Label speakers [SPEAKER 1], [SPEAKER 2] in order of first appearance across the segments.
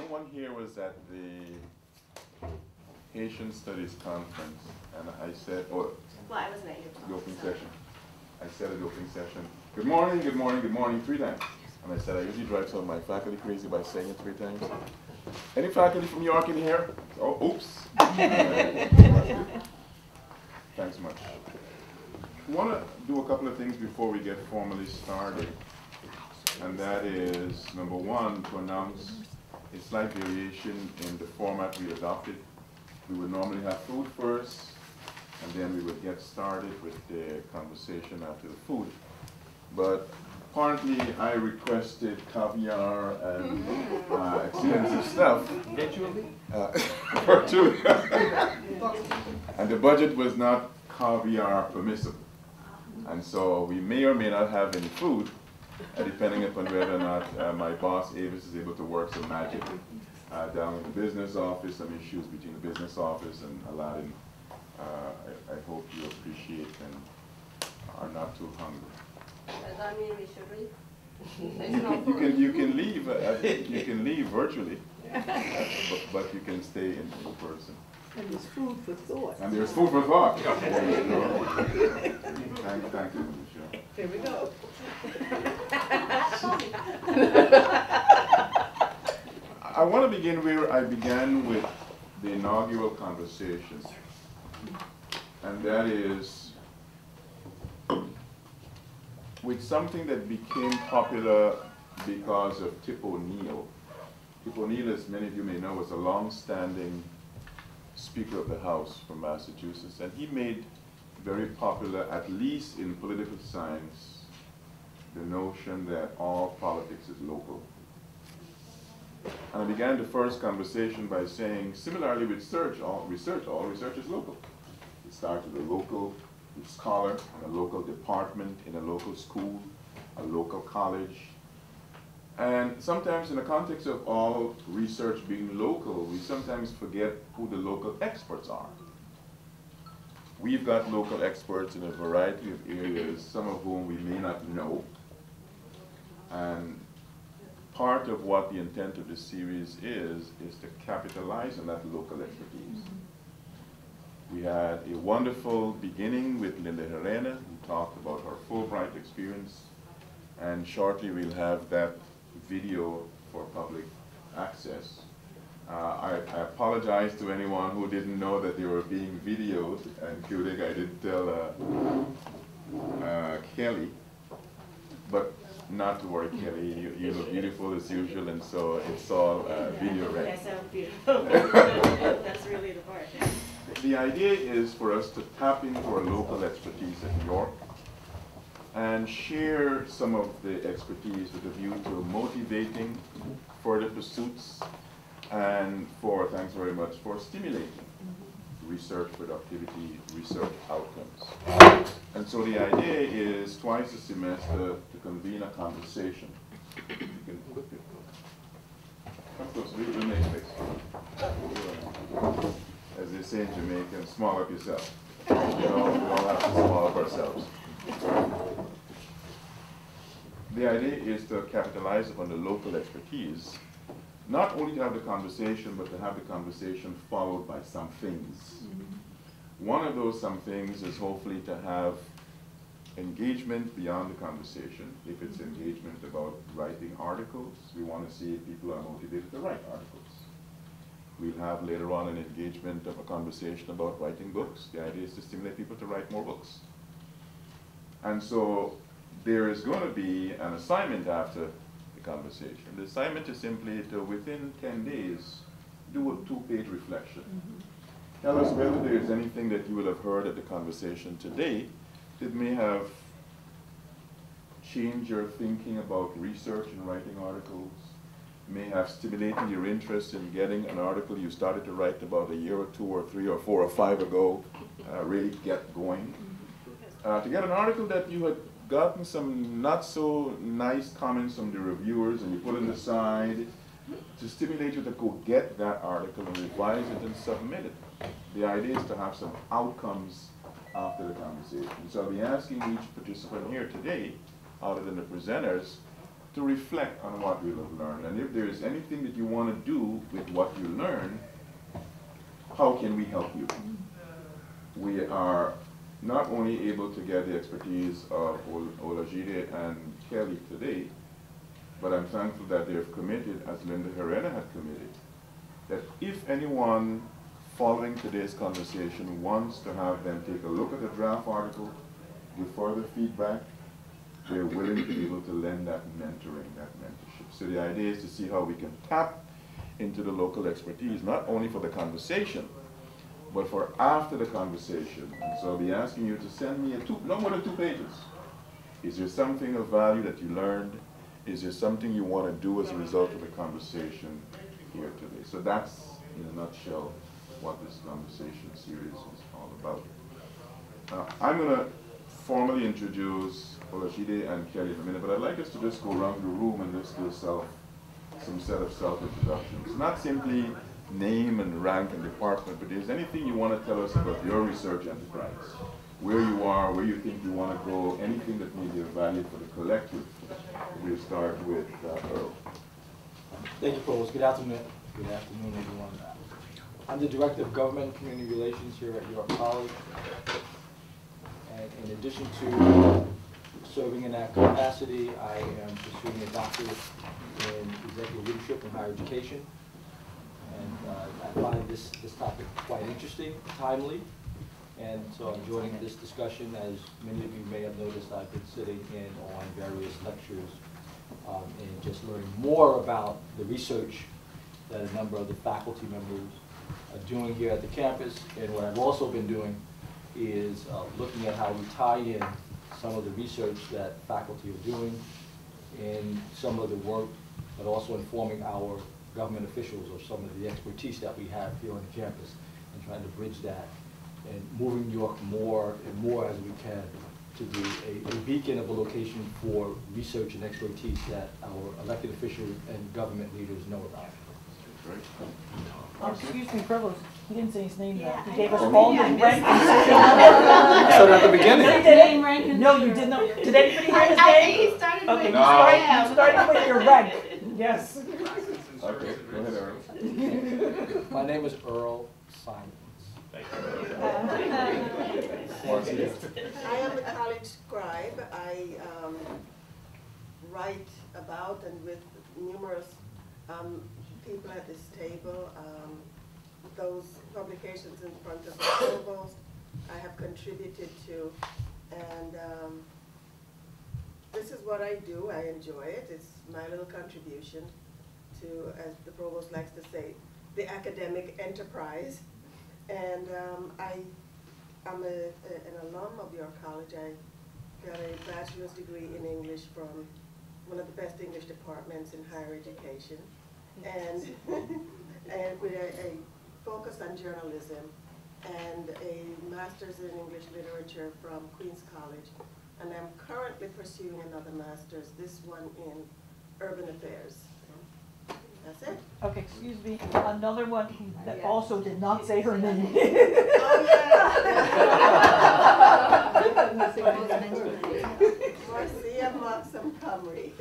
[SPEAKER 1] one here was at the Haitian Studies Conference, and I said, oh,
[SPEAKER 2] well, I wasn't at your talk,
[SPEAKER 1] the opening
[SPEAKER 2] so.
[SPEAKER 1] session. I said at the opening session, good morning, good morning, good morning, 3 times. And I said, I usually drive some of my faculty crazy by saying it 3 times. Any faculty from New York in here? Oh, oops. Thanks much. I want to do a couple of things before we get formally started. And that is, number 1, to announce a slight variation in the format we adopted. We would normally have food first, and then we would get started with the conversation after the food. But apparently I requested caviar and expensive stuff.
[SPEAKER 3] Virtually?
[SPEAKER 1] Virtually. And the budget was not caviar permissible. And so we may or may not have any food, depending upon whether or not my boss, Avis, is able to work some magic down in the business office, some issues between the business office and Aladdin. I hope you appreciate and are not too hungry.
[SPEAKER 2] Does that mean we should leave?
[SPEAKER 1] You can leave. You can leave virtually, but you can stay in person.
[SPEAKER 4] And there's food for thought.
[SPEAKER 1] And there's food for thought. There you go. Thank you, Michelle.
[SPEAKER 4] Here we go.
[SPEAKER 1] I want to begin where I began with the inaugural conversation, and that is with something that became popular because of Tip O'Neill. Tip O'Neill, as many of you may know, was a long-standing Speaker of the House from Massachusetts, and he made very popular, at least in political science, the notion that all politics is local. And I began the first conversation by saying, similarly with all research is local. It starts with a local scholar, in a local department, in a local school, a local college. And sometimes in the context of all research being local, we sometimes forget who the local experts are. We've got local experts in a variety of areas, some of whom we may not know. And part of what the intent of this series is to capitalize on that local expertise. We had a wonderful beginning with Linda Herrera, who talked about her Fulbright experience, and shortly we'll have that video for public access. I apologize to anyone who didn't know that they were being videoed, including I did tell Kelly, but not to worry, Kelly, you look beautiful as usual, and so it's all video ready.
[SPEAKER 2] Yes, I'm beautiful. That's really the part.
[SPEAKER 1] The idea is for us to tap into our local expertise at New York and share some of the expertise with a view to motivating further pursuits and for, thanks very much, for stimulating research productivity, research outcomes. And so the idea is twice a semester to convene a conversation. You can put it. Come close, we'll make space. As they say in Jamaica, small up yourself. We all have to small up ourselves. The idea is to capitalize upon the local expertise, not only to have the conversation, but to have the conversation followed by some things. One of those some things is hopefully to have engagement beyond the conversation. If it's engagement about writing articles, we want to see if people are motivated to write articles. We'll have later on an engagement of a conversation about writing books. The idea is to stimulate people to write more books. And so there is going to be an assignment after the conversation. The assignment is simply to, within 10 days, do a 2-page reflection. Tell us whether there is anything that you will have heard at the conversation today that may have changed your thinking about research and writing articles, may have stimulated your interest in getting an article you started to write about a year or 2 or 3 or 4 or 5 ago, really get going. To get an article that you had gotten some not so nice comments from the reviewers and you put it aside, to stimulate you to go get that article and revise it and submit it. The idea is to have some outcomes after the conversation. So I'll be asking each participant here today, other than the presenters, to reflect on what you have learned. And if there is anything that you want to do with what you learn, how can we help you? We are not only able to get the expertise of Olajide and Kelly today, but I'm thankful that they've committed, as Linda Herrera had committed, that if anyone following today's conversation wants to have them take a look at the draft article, give further feedback, they're willing to be able to lend that mentoring, that mentorship. So the idea is to see how we can tap into the local expertise, not only for the conversation, but for after the conversation. And so I'll be asking you to send me no more than 2 pages. Is there something of value that you learned? Is there something you want to do as a result of the conversation here today? So that's, in a nutshell, what this conversation series is all about. I'm going to formally introduce Olajide and Kelly in a minute, but I'd like us to just go around the room and just do some set of self-introductions. Not simply name and rank and department, but is there anything you want to tell us about your research enterprise? Where you are, where you think you want to go, anything that may be of value for the collective. We'll start with Earl.
[SPEAKER 3] Thank you, Provost. Good afternoon. Good afternoon, everyone. I'm the Director of Government and Community Relations here at York College. And in addition to serving in that capacity, I am pursuing a doctorate in executive leadership and higher education. And I find this topic quite interesting, timely. And so I'm joining this discussion. As many of you may have noticed, I've been sitting in on various lectures and just learning more about the research that a number of the faculty members are doing here at the campus. And what I've also been doing is looking at how we tie in some of the research that faculty are doing in some of the work, but also informing our government officials of some of the expertise that we have here on the campus and trying to bridge that and moving New York more and more as we can to be a beacon of a location for research and expertise that our elected officials and government leaders know about.
[SPEAKER 5] Excuse me, Provost. He didn't say his name yet.
[SPEAKER 2] Yeah,
[SPEAKER 5] He gave us
[SPEAKER 2] I
[SPEAKER 5] all
[SPEAKER 2] know.
[SPEAKER 5] his rank.
[SPEAKER 3] So at the beginning.
[SPEAKER 5] He didn't? No, you did not. Did anybody hear his name?
[SPEAKER 2] He started
[SPEAKER 5] Okay,
[SPEAKER 2] with
[SPEAKER 5] you started with your rank. Yes.
[SPEAKER 1] Okay, go ahead, Earl.
[SPEAKER 3] My name is Earl Simons.
[SPEAKER 4] I am a college scribe. I write about and with numerous people at this table. Those publications in front of the provost I have contributed to, and this is what I do. I enjoy it. It's my little contribution to, as the provost likes to say, the academic enterprise. And I'm an alum of your college. I got a bachelor's degree in English from one of the best English departments in higher education, and and with a focus on journalism and a master's in English literature from Queen's College, and I'm currently pursuing another master's, this one in urban affairs. That's it.
[SPEAKER 5] Okay, excuse me. Another one that also did not say her name.
[SPEAKER 4] Oh, yeah. Marcia Maxim Comrie.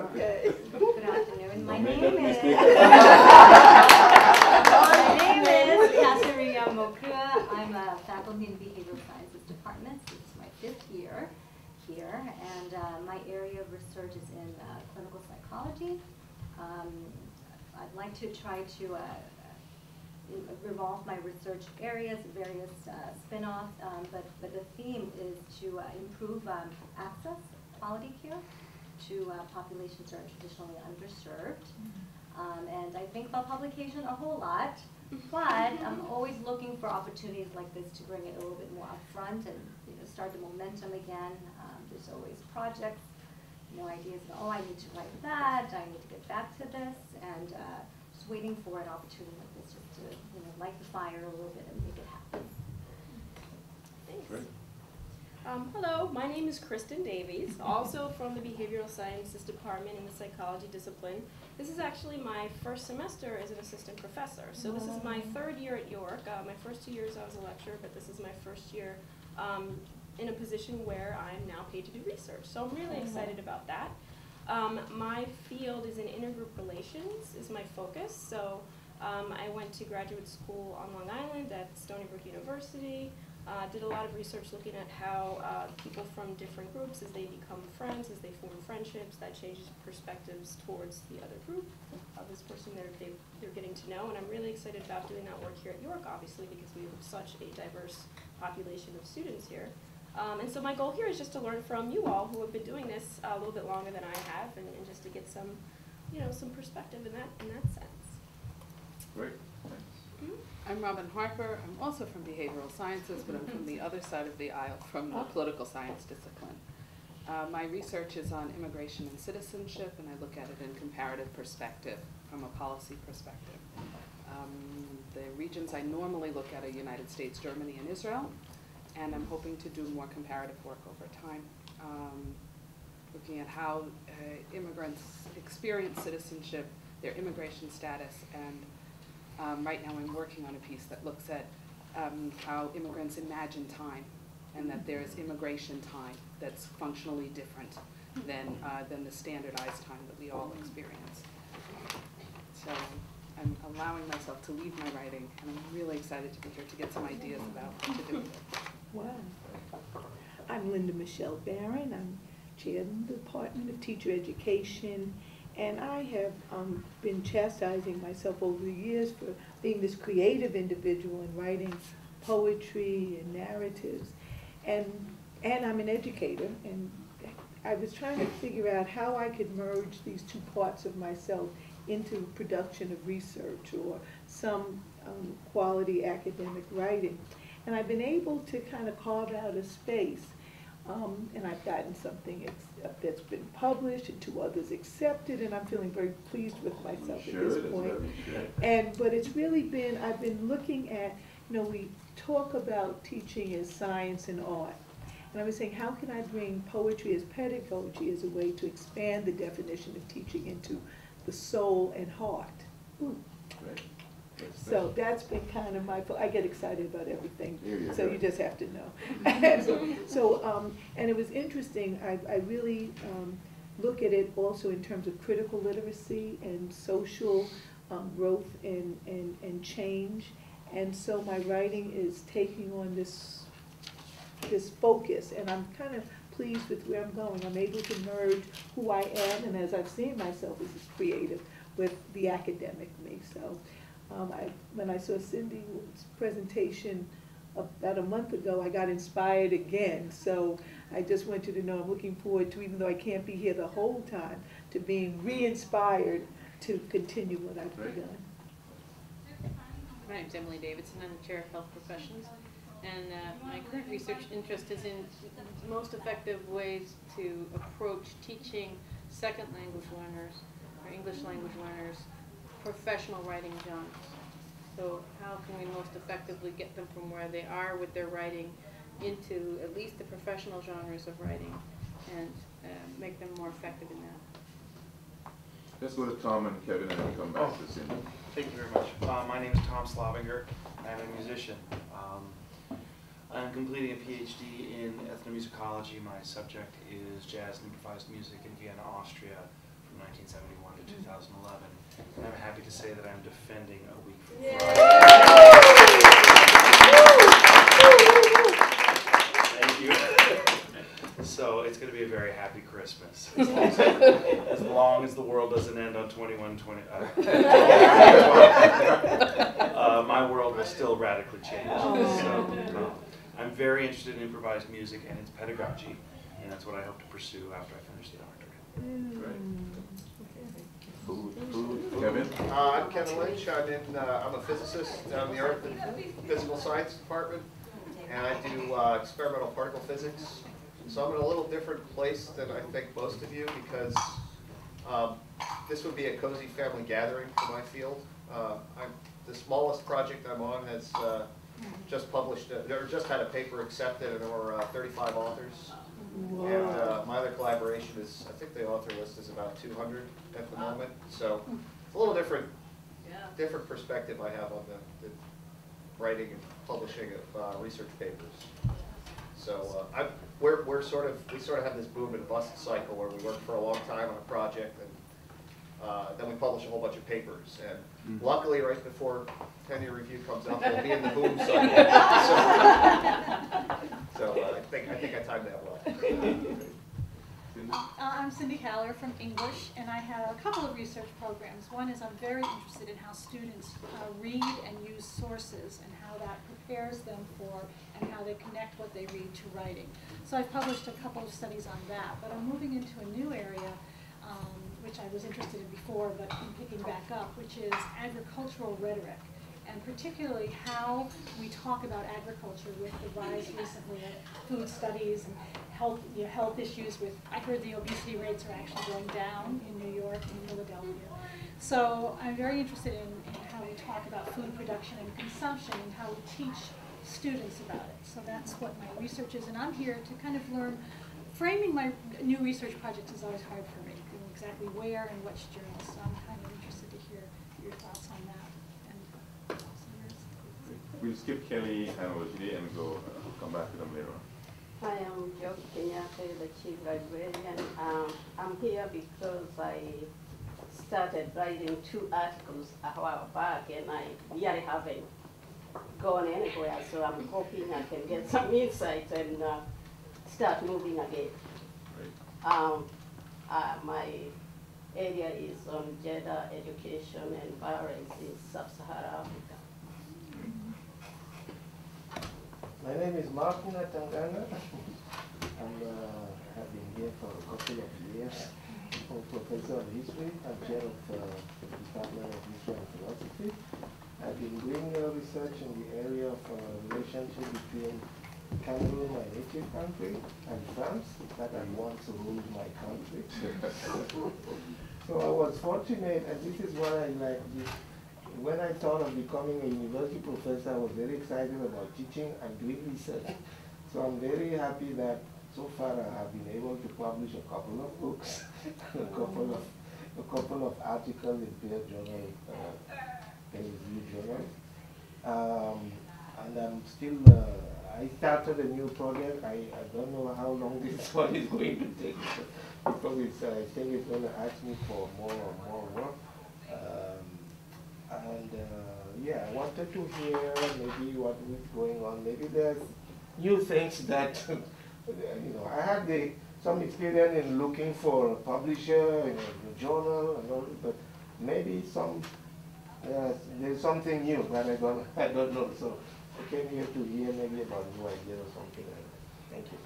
[SPEAKER 4] Okay.
[SPEAKER 6] Good afternoon. My name is Katerina Mokua. I'm a faculty in Behavioral Sciences Department. This is my 5th year here, and my area of research is in clinical psychology. I'd like to try to revolve my research areas, various spin-offs, but the theme is to improve access, quality care to populations that are traditionally underserved. And I think about publication a whole lot, but I'm always looking for opportunities like this to bring it a little bit more upfront and start the momentum again. There's always projects, ideas, oh, I need to write that, I need to get back to this, and just waiting for an opportunity like this just to light the fire a little bit and make it happen.
[SPEAKER 2] Thanks. Hello, my name is Kristen Davies, also from the Behavioral Sciences Department in the Psychology discipline. This is actually my first semester as an assistant professor. So this is my 3rd year at York. My first 2 years I was a lecturer, but this is my first year in a position where I'm now paid to do research. So I'm really excited about that. My field is in intergroup relations, is my focus. So I went to graduate school on Long Island at Stony Brook University. Did a lot of research looking at how people from different groups, as they become friends, as they form friendships, that changes perspectives towards the other group of this person they're getting to know. And I'm really excited about doing that work here at York, obviously, because we have such a diverse population of students here. And so my goal here is just to learn from you all who have been doing this a little bit longer than I have, and just to get some, some perspective in that sense.
[SPEAKER 1] Great, thanks.
[SPEAKER 7] I'm Robin Harper. I'm also from behavioral sciences, but I'm from the other side of the aisle, from the political science discipline. My research is on immigration and citizenship, and I look at it in comparative perspective, from a policy perspective. The regions I normally look at are United States, Germany, and Israel, and I'm hoping to do more comparative work over time, looking at how immigrants experience citizenship, their immigration status, and right now I'm working on a piece that looks at how immigrants imagine time, and that there's immigration time that's functionally different than the standardized time that we all experience. So I'm allowing myself to leave my writing, and I'm really excited to be here to get some ideas about what to do with it.
[SPEAKER 5] Wow. I'm Linda Michelle Barron. I'm chair of the Department of Teacher Education. And I have been chastising myself over the years for being this creative individual and writing poetry and narratives. And I'm an educator, and I was trying to figure out how I could merge these two parts of myself into production of research or some quality academic writing. And I've been able to kind of carve out a space. And I've gotten something that's been published and 2 others accepted, and I'm feeling very pleased with myself at this point. But it's really been, I've been looking at, we talk about teaching as science and art. And I was saying, how can I bring poetry as pedagogy as a way to expand the definition of teaching into the soul and heart? Ooh.
[SPEAKER 1] Right.
[SPEAKER 5] So that's been kind of I get excited about everything, so you just have to know. And it was interesting, I really look at it also in terms of critical literacy and social growth and change. And so my writing is taking on this focus, and I'm kind of pleased with where I'm going. I'm able to merge who I am, and as I've seen myself as a creative, with the academic me. So. When I saw Cindy's presentation about a month ago, I got inspired again. So I just want you to know I'm looking forward to, even though I can't be here the whole time, to being re-inspired to continue what I've begun.
[SPEAKER 8] My name is Emily Davidson. I'm the chair of health professions. And my current research interest is in most effective ways to approach teaching second language learners or English language learners professional writing genres. So how can we most effectively get them from where they are with their writing into at least the professional genres of writing, and make them more effective in that?
[SPEAKER 1] Let's go to Tom and Kevin, and we'll come back to Cindy.
[SPEAKER 9] Thank you very much. My name is Tom Slavinger. I'm a musician. I'm completing a PhD in ethnomusicology. My subject is jazz and improvised music in Vienna, Austria, from 1971 to 2011. And I'm happy to say that I'm defending a week from Friday. Thank you. So it's going to be a very happy Christmas. As long as the world doesn't end on 21/20. My world will still radically change. So, I'm very interested in improvised music and its pedagogy, and that's what I hope to pursue after I finish the doctorate.
[SPEAKER 1] Great. Kevin?
[SPEAKER 10] I'm Kevin Lynch. I'm a physicist in the Earth and Physical Science Department, and I do experimental particle physics. So I'm in a little different place than I think most of you, because this would be a cozy family gathering for my field. The smallest project I'm on has just published, or just had a paper accepted, and there were 35 authors. Wow. And my other collaboration is, I think the author list is about 200 at the moment. So it's a little different perspective I have on the writing and publishing of research papers. So we sort of have this boom and bust cycle where we work for a long time on a project, and then we publish a whole bunch of papers. And luckily, right before tenure review comes up, we'll be in the boom cycle. So I think I timed that well.
[SPEAKER 11] I'm Cindy Haller from English, and I have a couple of research programs. One is I'm very interested in how students read and use sources and how that prepares them for and how they connect what they read to writing. So I've published a couple of studies on that, but I'm moving into a new area which I was interested in before, but I'm picking back up, which is agricultural rhetoric, and particularly how we talk about agriculture with the rise recently of food studies and health issues with, I heard the obesity rates are actually going down in New York and Philadelphia. So I'm very interested in how we talk about food production and consumption and how we teach students about it. So that's what my research is, and I'm here to kind of learn. Framing my new research projects is always hard for me, exactly where and which journals, so I'm kind of interested to hear your thoughts on that. And
[SPEAKER 1] we'll skip Kelly and Olajide and come back to them later on.
[SPEAKER 12] Hi, I'm Jo Kenyatta, the Chief Librarian. I'm here because I started writing 2 articles a while back, and I really haven't gone anywhere, so I'm hoping I can get some insight and start moving again. My area is on gender education and violence in sub-Saharan Africa.
[SPEAKER 13] My name is Martin Atangana. I've been here for a couple of years. I'm a professor of history. I'm chair of the Department of History and Philosophy. I've been doing research in the area of relationship between Cameroon, my native country, and France, that I once ruled my country. So I was fortunate, and this is what I like. When I thought of becoming a university professor, I was very excited about teaching and doing research. So I'm very happy that so far I have been able to publish a couple of books, a couple of articles in peer journal, peer-reviewed journals. And I'm still, I started a new project. I don't know how long this one is going to take, because I think it's going to ask me for more and more work. Yeah, I wanted to hear maybe what is going on. Maybe there's new things that, I had some experience in looking for a publisher, a journal, and all, but maybe there's something new that I don't know. So I came here to hear maybe about new ideas or something like that. Thank you.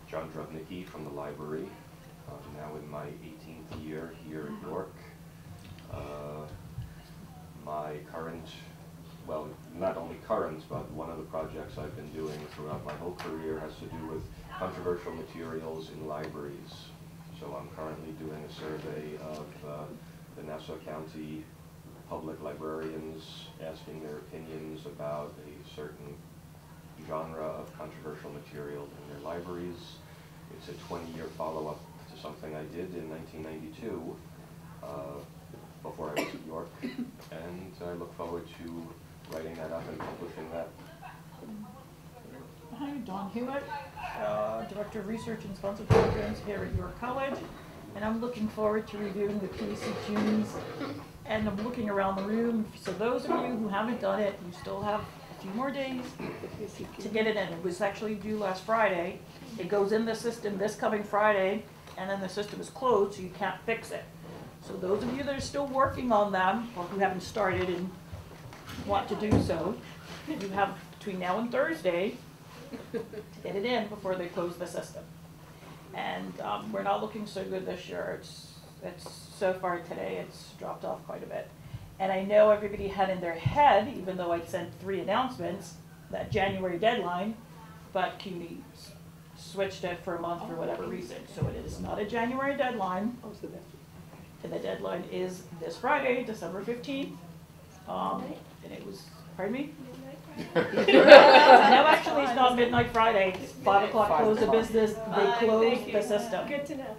[SPEAKER 14] John Drobnicki from the library, now in my 18th year here in York. My current, well, not only current, but one of the projects I've been doing throughout my whole career has to do with controversial materials in libraries. So I'm currently doing a survey of the Nassau County public librarians, asking their opinions about a certain genre of controversial material in their libraries. It's a 20-year follow-up to something I did in 1992. Before I was at York, and I look forward to writing that up and publishing that.
[SPEAKER 15] Hi, Dawn Hewitt, Director of Research and Sponsored Programs here at York College, and I'm looking forward to reviewing the PCQs, and I'm looking around the room. So those of you who haven't done it, you still have a few more days to get it in. It was actually due last Friday. It goes in the system this coming Friday, and then the system is closed, so you can't fix it. So those of you that are still working on them, or who haven't started and want to do so, you have between now and Thursday to get it in before they close the system. And we're not looking so good this year. It's so far today, it's dropped off quite a bit. And I know everybody had in their head, even though I sent 3 announcements, that January deadline, but CUNY switched it for a month for whatever reason. So it is not a January deadline. And the deadline is this Friday, December 15th. And it was, pardon me? No, actually, it's not midnight Friday. It's 5 o'clock close of business. They close the system.
[SPEAKER 2] Good to know.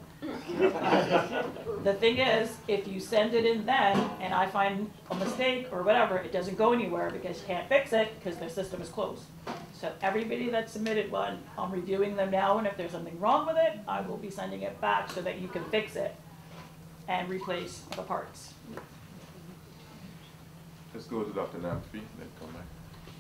[SPEAKER 15] The thing is, if you send it in then, and I find a mistake or whatever, it doesn't go anywhere because you can't fix it because their system is closed. So everybody that submitted one, I'm reviewing them now, and if there's something wrong with it, I will be sending it back so that you can fix it and replace the parts.
[SPEAKER 1] Let's go to Dr. Lamphy, then come back.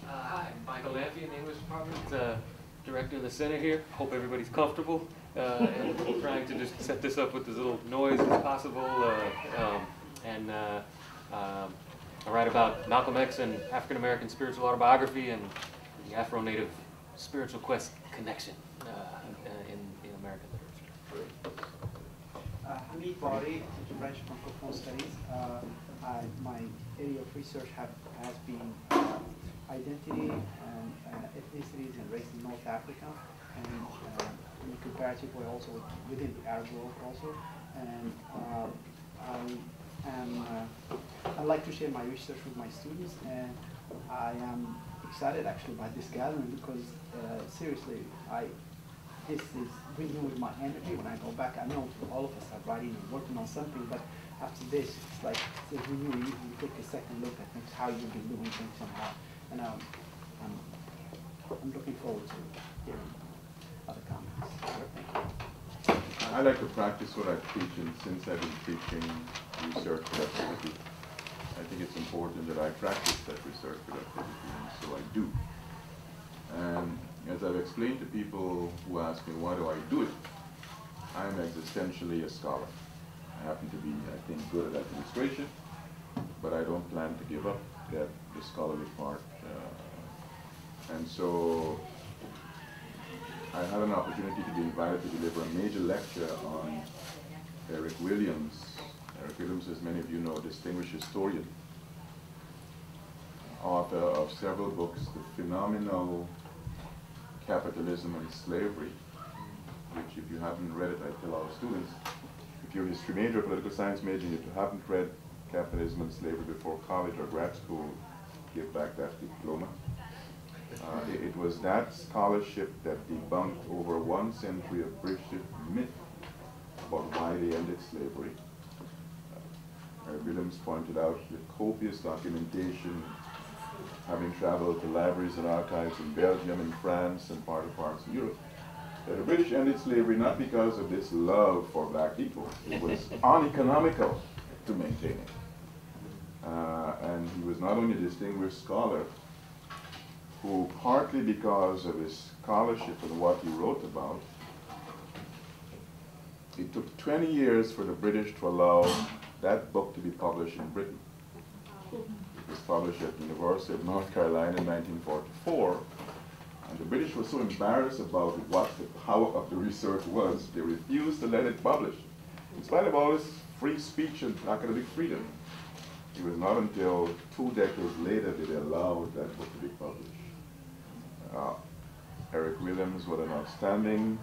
[SPEAKER 16] Hi, Michael Lamphy in the English department, director of the center here. Hope everybody's comfortable. And trying to just set this up with as little noise as possible. I write about Malcolm X and African American spiritual autobiography and the Afro-Native spiritual quest connection in American literature.
[SPEAKER 17] Hamid Bari, teacher French Francophone Studies. My area of research has been identity and ethnicities and race in North Africa, and in a comparative way also within the Arab world also. And I'd like to share my research with my students, and I am excited actually by this gathering because seriously, this is renewing my energy when I go back. I know all of us are writing and working on something, but after this, it's like it's renewing. You take a second look at things, how you've been doing things somehow. And I'm looking forward to hearing other comments. Thank you.
[SPEAKER 1] I like to practice what I teach, and since I've been teaching research productivity, I think it's important that I practice that research productivity, and so I do. And as I've explained to people who ask me, why do I do it? I'm existentially a scholar. I happen to be, I think, good at administration, but I don't plan to give up the scholarly part. And so I had an opportunity to be invited to deliver a major lecture on Eric Williams. Eric Williams, as many of you know, a distinguished historian, author of several books, The Phenomenal Capitalism and Slavery, which if you haven't read it, I tell our students, if you're a history major or political science major, if you haven't read Capitalism and Slavery before college or grad school, give back that diploma. It was that scholarship that debunked over 1 century of British myth about why they ended slavery. Williams pointed out the copious documentation, having traveled to libraries and archives in Belgium and France and parts of Europe, that the British ended slavery not because of this love for black people. It was uneconomical to maintain it. And he was not only a distinguished scholar, who partly because of his scholarship and what he wrote about, it took 20 years for the British to allow that book to be published in Britain. It was published at the University of North Carolina in 1944, and the British were so embarrassed about what the power of the research was, they refused to let it publish, in spite of all this free speech and academic freedom. It was not until 2 decades later that they allowed that book to be published. Eric Williams was an outstanding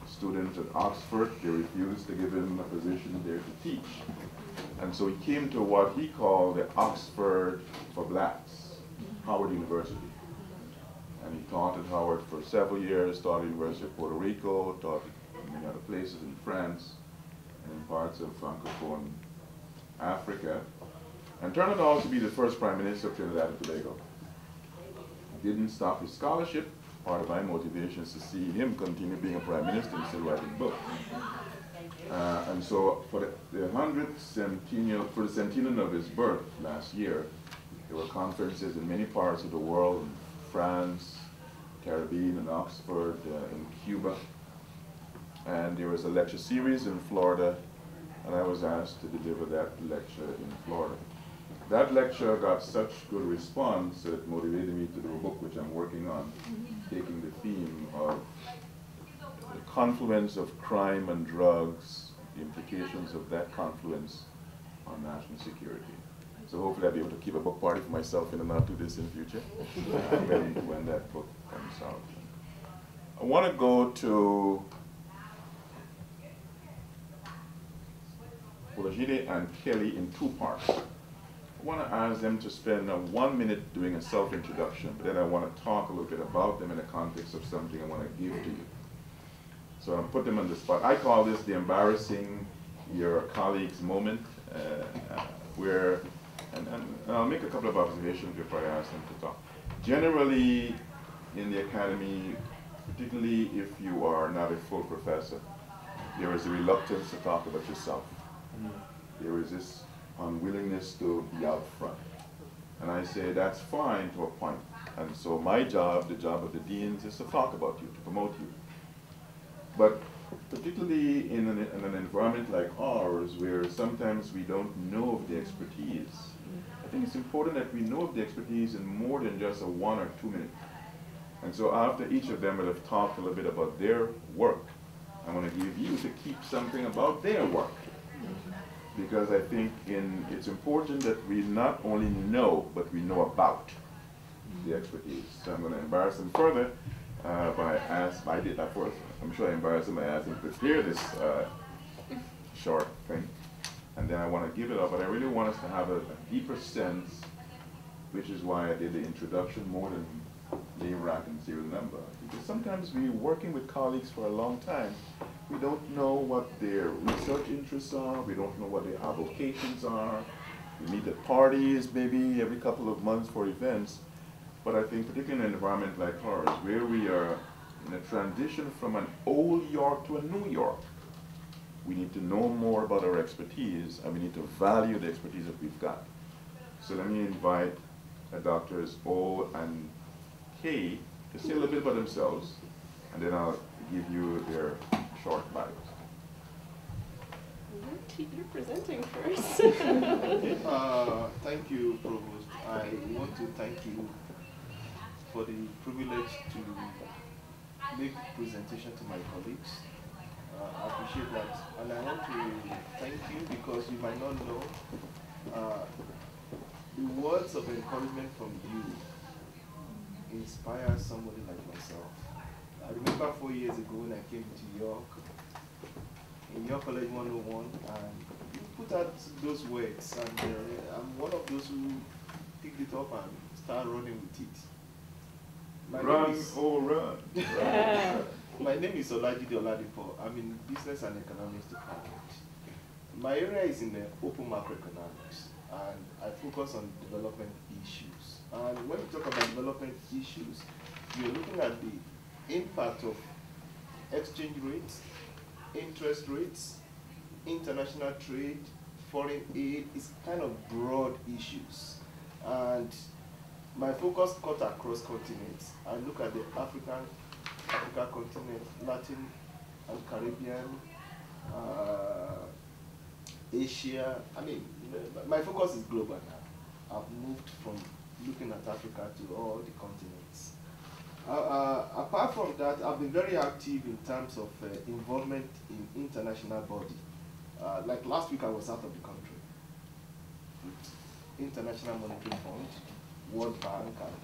[SPEAKER 1] student at Oxford. They refused to give him a position there to teach. And so he came to what he called the Oxford for Blacks, Howard University. And he taught at Howard for several years, taught at the University of Puerto Rico, taught in many other places in France, and in parts of Francophone Africa, and turned out to be the first Prime Minister of Trinidad and Tobago. Didn't stop his scholarship. Part of my motivation is to see him continue being a Prime Minister and still writing books. And so for the 100th centennial, for the centennial of his birth last year, there were conferences in many parts of the world, in France, Caribbean, in Oxford, in Cuba. And there was a lecture series in Florida, and I was asked to deliver that lecture in Florida. That lecture got such good response that it motivated me to do a book which I'm working on, taking the theme of the confluence of crime and drugs, the implications of that confluence on national security. So hopefully I'll be able to keep a book party for myself in the not too distant future when that book comes out. I want to go to Olajide and Kelly in 2 parts. I want to ask them to spend 1 minute doing a self-introduction, but then I want to talk a little bit about them in the context of something I want to give to you. So I'm putting them on the spot. I call this the embarrassing your colleagues moment, where, and I'll make a couple of observations before I ask them to talk. Generally, in the academy, particularly if you are not a full professor, there is a reluctance to talk about yourself. There is this unwillingness to be out front. And I say that's fine to a point. And so my job, the job of the deans, is to talk about you, to promote you. But particularly in an environment like ours, where sometimes we don't know of the expertise, I think it's important that we know of the expertise in more than just a 1 or 2 minute. And so after each of them will have talked a little bit about their work, I want to give you to keep something about their work. Because I think it's important that we not only know, but we know about the expertise. So I'm going to embarrass them further by asking, I did that first. I'm sure I embarrassed them by asking to prepare this short thing. And then I want to give it up, but I really want us to have a deeper sense, which is why I did the introduction more than name, rank, and serial number. Because sometimes we're working with colleagues for a long time. We don't know what their research interests are. We don't know what their avocations are. We meet at parties maybe every couple of months for events. But I think particularly in an environment like ours, where we are in a transition from an old York to a new York, we need to know more about our expertise, and we need to value the expertise that we've got. So let me invite Drs. O and K to say a little bit about themselves, and then I'll give you their short bios.
[SPEAKER 2] You're presenting first.
[SPEAKER 18] Thank you, Provost. I want to thank you for the privilege to make presentation to my colleagues. I appreciate that. And I want to thank you because you might not know the words of encouragement from you inspire somebody like myself. I remember 4 years ago when I came to York, in York College 101, and you put out those words, and I'm one of those who picked it up and started running with it.
[SPEAKER 1] Run.
[SPEAKER 18] My name is Olajide Oladipo. I'm in Business and Economics Department. My area is in the open macroeconomics, and I focus on development issues. And when we talk about development issues, you're looking at the impact of exchange rates, interest rates, international trade, foreign aid. Is kind of broad issues. And my focus cut across continents. I look at the Africa continent, Latin and Caribbean, Asia. I mean, my focus is global now. I've moved from looking at Africa to all the continents. Apart from that, I've been very active in terms of involvement in international body. Like last week, I was out of the country. International Monetary Fund, World Bank, and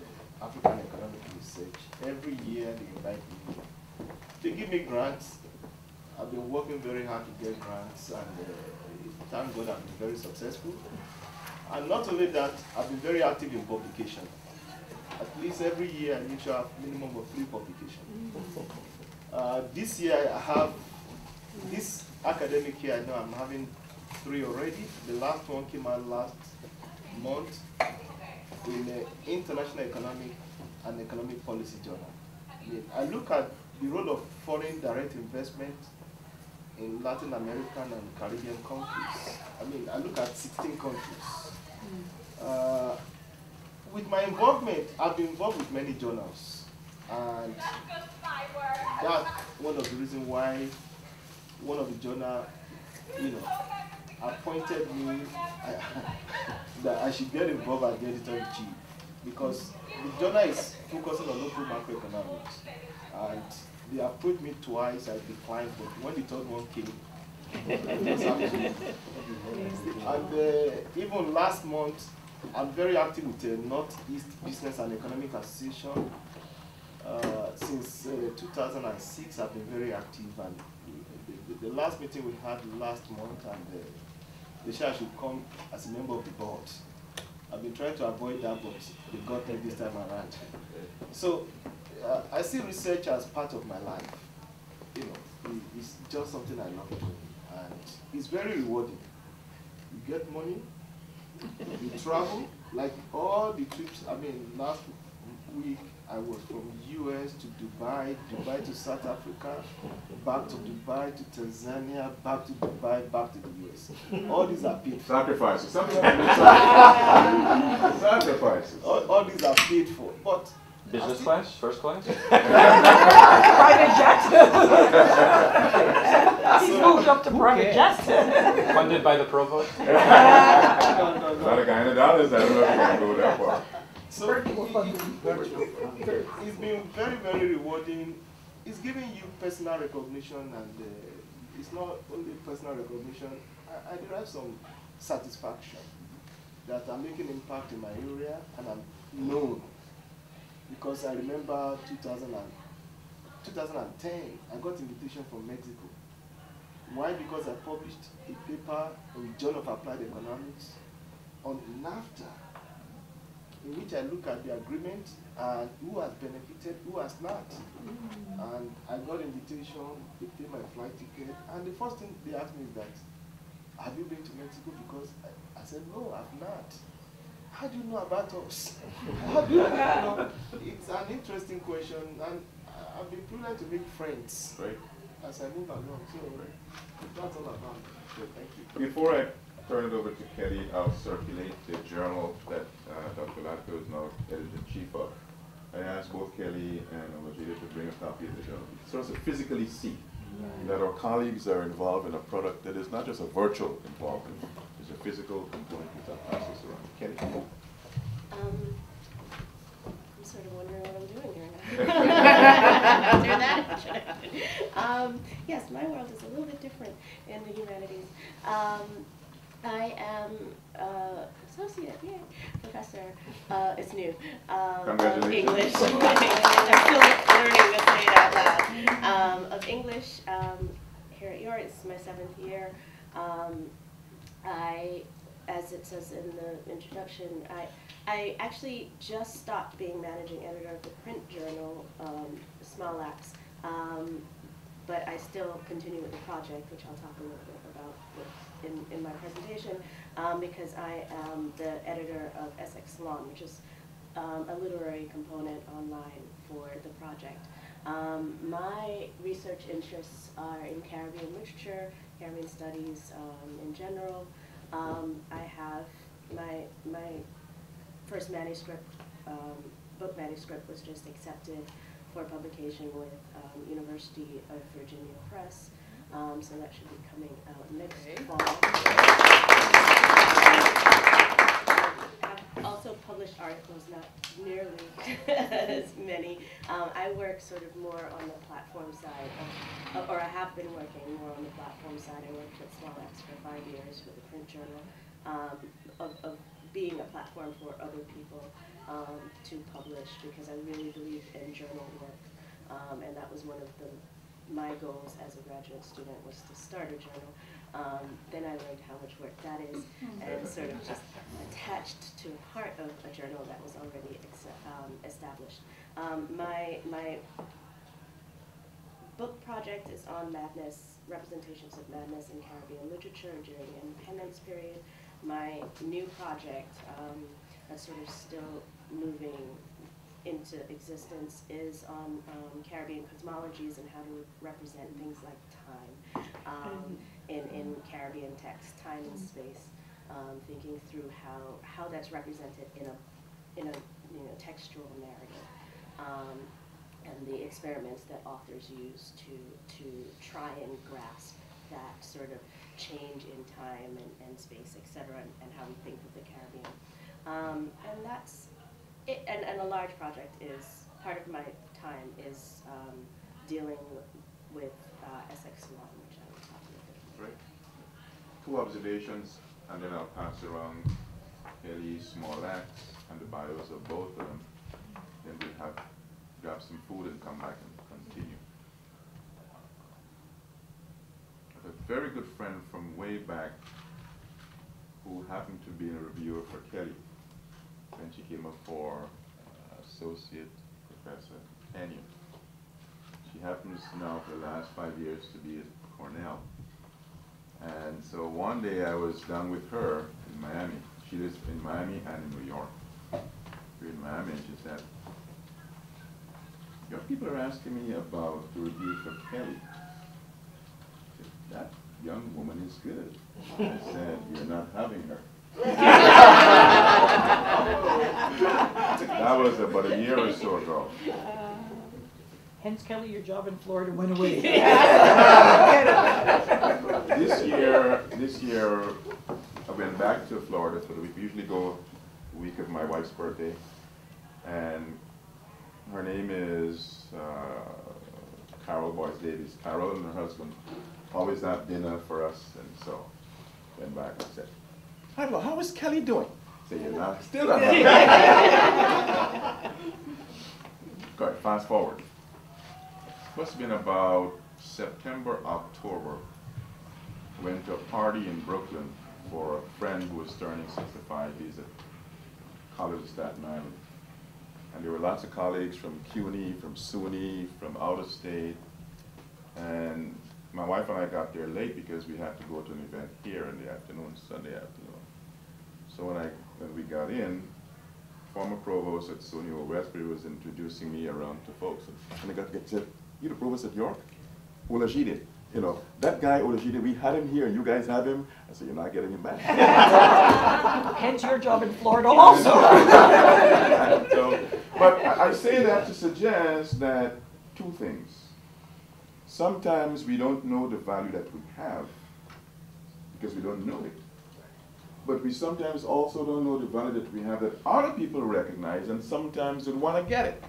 [SPEAKER 18] African Economic Research. Every year they invite me. They give me grants. I've been working very hard to get grants, and thank God I've been very successful. And not only that, I've been very active in publication. At least every year I need to have minimum of 3 publications. This year I have, this academic year I know I'm having 3 already. The last one came out last month in the International Economic and Economic Policy Journal. I look at the role of foreign direct investment in Latin American and Caribbean countries. I look at 16 countries. With my involvement, I've been involved with many journals, and that's one of the reasons why one of the journals, appointed me that I should get involved as the editor-in-chief, because the journal is focusing on local macroeconomics, and they approached me twice. I declined, but when the third one came, and even last month, I'm very active with the Northeast Business and Economic Association. Since 2006, I've been very active, and the last meeting we had last month, and they said I should come as a member of the board. I've been trying to avoid that, but they got me this time around. So I see research as part of my life. is just something I love doing, and it's very rewarding. You get money, you travel, like all the trips. I mean, last week I was from US to Dubai, Dubai to South Africa, back to Dubai to Tanzania, back to Dubai, back to the US. All these are paid for.
[SPEAKER 1] Sacrifices. Sacrifices.
[SPEAKER 18] All these are paid for, but
[SPEAKER 14] Business class? First class?
[SPEAKER 15] Private jet. He's moved up to private jet.
[SPEAKER 14] Funded by the provost?
[SPEAKER 18] No.
[SPEAKER 1] Not a guy in the dollars, I don't know if you can go that far.
[SPEAKER 18] So it's been very, very rewarding. It's giving you personal recognition, and it's not only personal recognition. I derive some satisfaction that I'm making impact in my area, and I'm known. Because I remember 2010, I got invitation from Mexico. Why? Because I published a paper in Journal of Applied Economics on NAFTA, in which I look at the agreement and who has benefited, who has not. And I got invitation, they paid my flight ticket, and the first thing they asked me is that, have you been to Mexico? Because I said, no, I've not. How do you know about us? How do you know? It's an interesting question, and I've been privileged to make friends as I move along. So that's all about it. So thank you.
[SPEAKER 1] Before I turn it over to Kelly, I'll circulate the journal that Dr. Latko is now editor-in-chief of. I asked both Kelly and Olajide to bring a copy of the journal, so as to physically see that our colleagues are involved in a product that is not just a virtual involvement, it's a physical component that passes around. Kelly?
[SPEAKER 2] I'm sort of wondering what I'm doing here now.
[SPEAKER 19] After that introduction.
[SPEAKER 2] Yes, my world is a little bit different in the humanities. I am associate, professor. It's new.
[SPEAKER 1] Congratulations.
[SPEAKER 2] Of English. I'm still learning to say it out loud. Of English here at York. It's my 7th year. As it says in the introduction, I actually just stopped being managing editor of the print journal, Small Axe, but I still continue with the project, which I'll talk a little bit about in my presentation, because I am the editor of Essex Salon, which is a literary component online for the project. My research interests are in Caribbean literature, Caribbean studies in general. I have my first manuscript, book manuscript was just accepted for publication with University of Virginia Press, so that should be coming out next fall. I've also published articles, not nearly as many. I work sort of more on the platform side, or I have been working more on the platform side. I worked at Small Axe for 5 years with the print journal, of being a platform for other people to publish, because I really believe in journal work, and that was one of my goals as a graduate student, was to start a journal. Then I learned how much work that is, and sort of just attached to a part of a journal that was already established. My book project is on madness, representations of madness in Caribbean literature during the independence period. My new project, that's sort of still moving into existence, is on Caribbean cosmologies and how to represent things like time in Caribbean text, time and space, thinking through how that's represented in a textual narrative, and the experiments that authors use to try and grasp that sort of change in time and space, etc., and how we think of the Caribbean. And that's it. And a large project is, part of my time is dealing with Essex law, which I will talk a little bit about.
[SPEAKER 1] Right. 2 observations, and then I'll pass around Kelly, Small Axe, and the bios of both of them. Then we'll grab some food and come back and continue. I have a very good friend from way back who happened to be a reviewer for Kelly when she came up for associate professor tenure. she happens now for the last 5 years to be at Cornell. And so one day I was down with her in Miami. She lives in Miami and in New York. We were in Miami, and she said, "Your people are asking me about the review for Kelly." I said, "That young woman is good." I said, "You're not having her." That was about a year or so ago.
[SPEAKER 15] Hence, Kelly, your job in Florida went away.
[SPEAKER 1] This year, I went back to Florida for the week. We usually go the week of my wife's birthday, and her name is Carol Boyce Davies. Carol and her husband always have dinner for us, and so went back and said, "Hello, how is Kelly doing?" I said, "You're not, still not." Good, fast forward. Must have been about September, October. Went to a party in Brooklyn for a friend who was turning 65. He's at College of Staten Island. And there were lots of colleagues from CUNY, from SUNY, from out of state. And my wife and I got there late because we had to go to an event here in the afternoon, Sunday afternoon. So when we got in, former provost at SUNY Westbury was introducing me around to folks. And I got to get said, "You the provost at York? Olajide. You know, that guy Olajide, we had him here and you guys have him." I said, "You're not getting him back."
[SPEAKER 15] Hence your job in Florida also.
[SPEAKER 1] So, but I say that to suggest that two things. Sometimes we don't know the value that we have because we don't know it. But we sometimes also don't know the value that we have that other people recognize, and sometimes don't want to get it.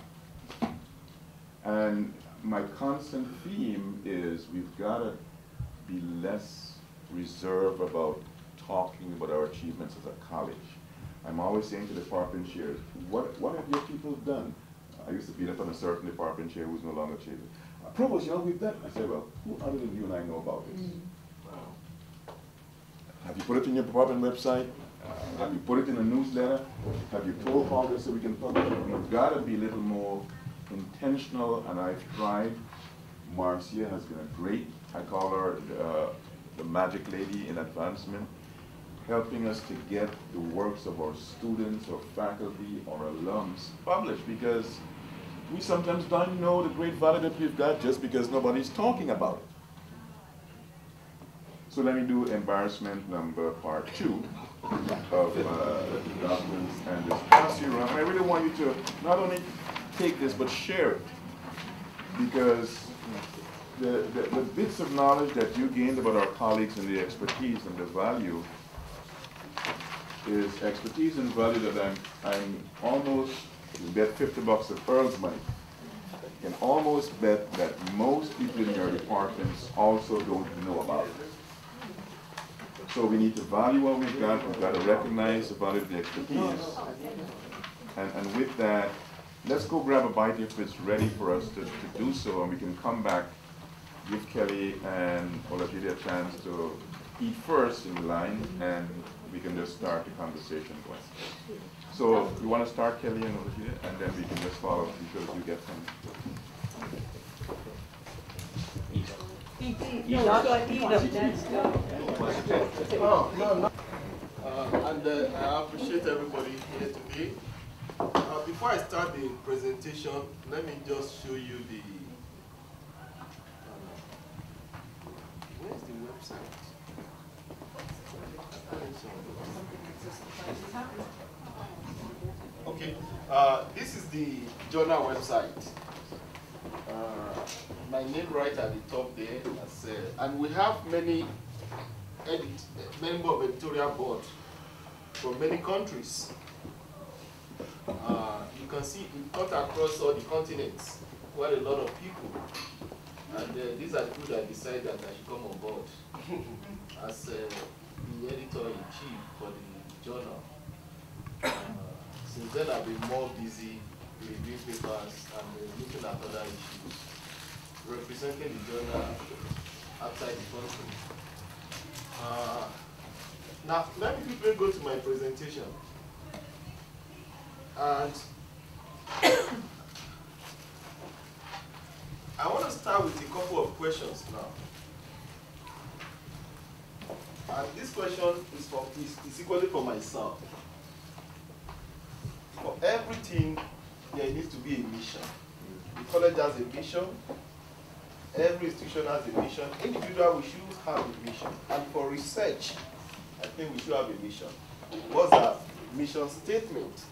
[SPEAKER 1] And my constant theme is we've got to be less reserved about talking about our achievements as a college. I'm always saying to department chairs, what have your people done? I used to beat up on a certain department chair who's no longer chair. "Provost, you know what we've done?" I say, "Well, who other than you and I know about this?" Have you put it in your department website? Have you put it in a newsletter? Have you told Congress so we can publish it? We've got to be a little more intentional, and I've tried. Marcia has been a great, I call her the magic lady in advancement, helping us to get the works of our students or faculty or alums published, because we sometimes don't know the great value that we've got just because nobody's talking about it. So let me do embarrassment number part 2 of documents and this pass you around. And I really want you to not only take this, but share it. Because the bits of knowledge that you gained about our colleagues and the expertise and the value is expertise and value that I'm almost, you bet $50 of Earl's money. You can almost bet that most people in your departments also don't know about it. So we need to value what we've got to recognize the value of the expertise. And with that, let's go grab a bite if it's ready for us to do so, and we can come back, give Kelly and Olajide a chance to eat first in line, and we can just start the conversation going. So you want to start, Kelly and Olajide, and then we can just follow because you get some.
[SPEAKER 18] Oh, no. And I appreciate everybody here today. Before I start the presentation, let me just show you the, where's the website? Okay, this is the journal website. My name right at the top there, and we have many member of editorial board from many countries. You can see it cut across all the continents, quite a lot of people. And these are the people that decided that I should come on board as the editor-in-chief for the journal. Since then, I've been more busy reviewing papers and looking at other issues, representing the journal outside the country. Now, let me quickly go to my presentation. And I want to start with a couple of questions now. And this question is equally for myself. For everything, there needs to be a mission. The college has a mission. Every institution has a mission. Individual, we should have a mission. And for research, I think we should have a mission. What's our mission statement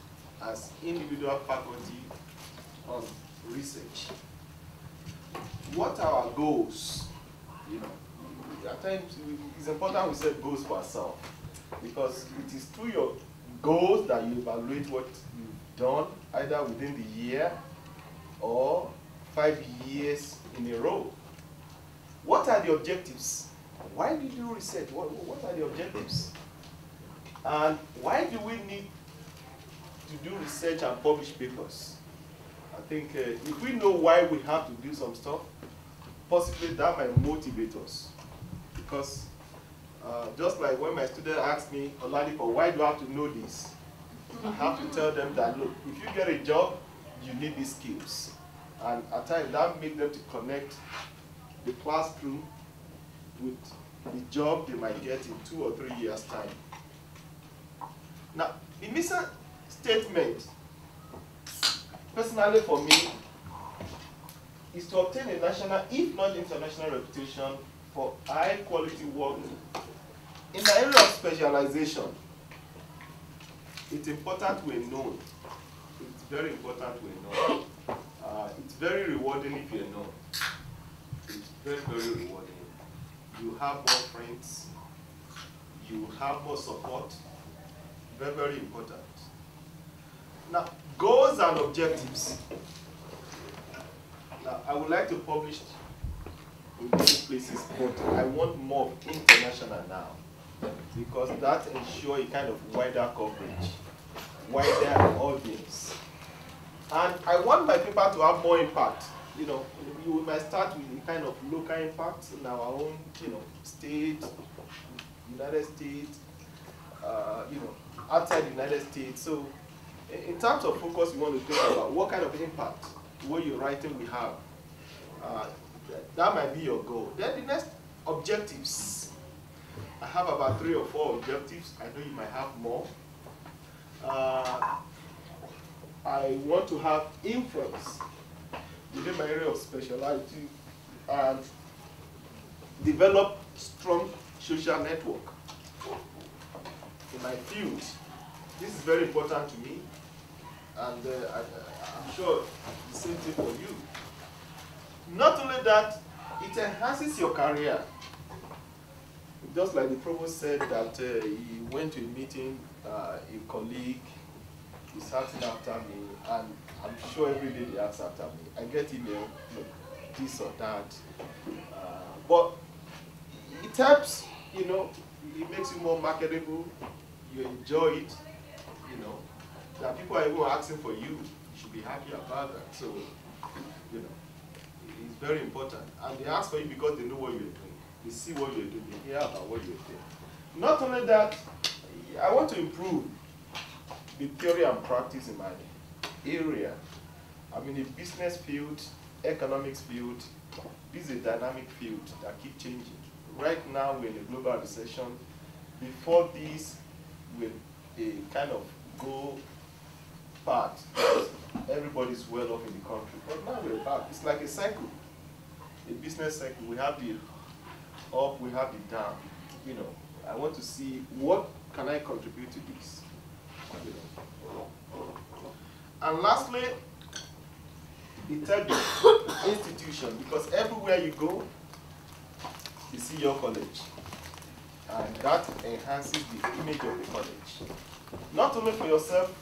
[SPEAKER 18] as individual faculty on research? What are our goals? You know, at times it's important we set goals for ourselves, because it is through your goals that you evaluate what you've done, either within the year or 5 years in a row. What are the objectives? Why do you do research? What are the objectives? And why do we need to do research and publish papers? I think if we know why we have to do some stuff, possibly that might motivate us. Because just like when my student asked me, Oladipo, why do I have to know this? I have to tell them that, look, if you get a job, you need these skills. And at times that makes them to connect the classroom with the job they might get in 2 or 3 years' time. Now, the mission statement, personally for me, is to obtain a national, if not international reputation for high quality work in the area of specialization. It's important we're known. It's very important we're known. It's very rewarding if you're known. It's very, very rewarding. You have more friends. You have more support. Very, very important. Now, goals and objectives. Now, I would like to publish in many places, but I want more international now, because that ensures a kind of wider coverage, wider audience. And I want my paper to have more impact. You know, we might start with a kind of local impact in our own, you know, state, United States, you know, outside the United States. So in terms of focus, we want to think about what kind of impact what you're writing we have. That might be your goal. Then the next objectives. I have about 3 or 4 objectives. I know you might have more. I want to have influence within my area of specialty and develop strong social network in my field. This is very important to me, and I'm sure the same thing for you. Not only that, it enhances your career. Just like the provost said that he went to a meeting, a colleague is asking after me, and I'm sure every day they ask after me. I get email, look, this or that. But it helps, you know, it makes you more marketable, you enjoy it, you know. That people are even asking for you, you should be happy about that. So, you know, it's very important. And they ask for you because they know what you're doing. They see what you're doing, they hear about what you're doing. Not only that, I want to improve the theory and practice in my area. I'm in a business field, economics field. This is a dynamic field that keeps changing. Right now, we're in a global recession. Before this, we're a kind of go part. Everybody's well off in the country. But now we're back. It's like a cycle, a business cycle. We have the up, we have the down. You know, I want to see what can I contribute to this. You know. And lastly, integrity, institution, because everywhere you go, you see your college. And that enhances the image of the college. Not only for yourself,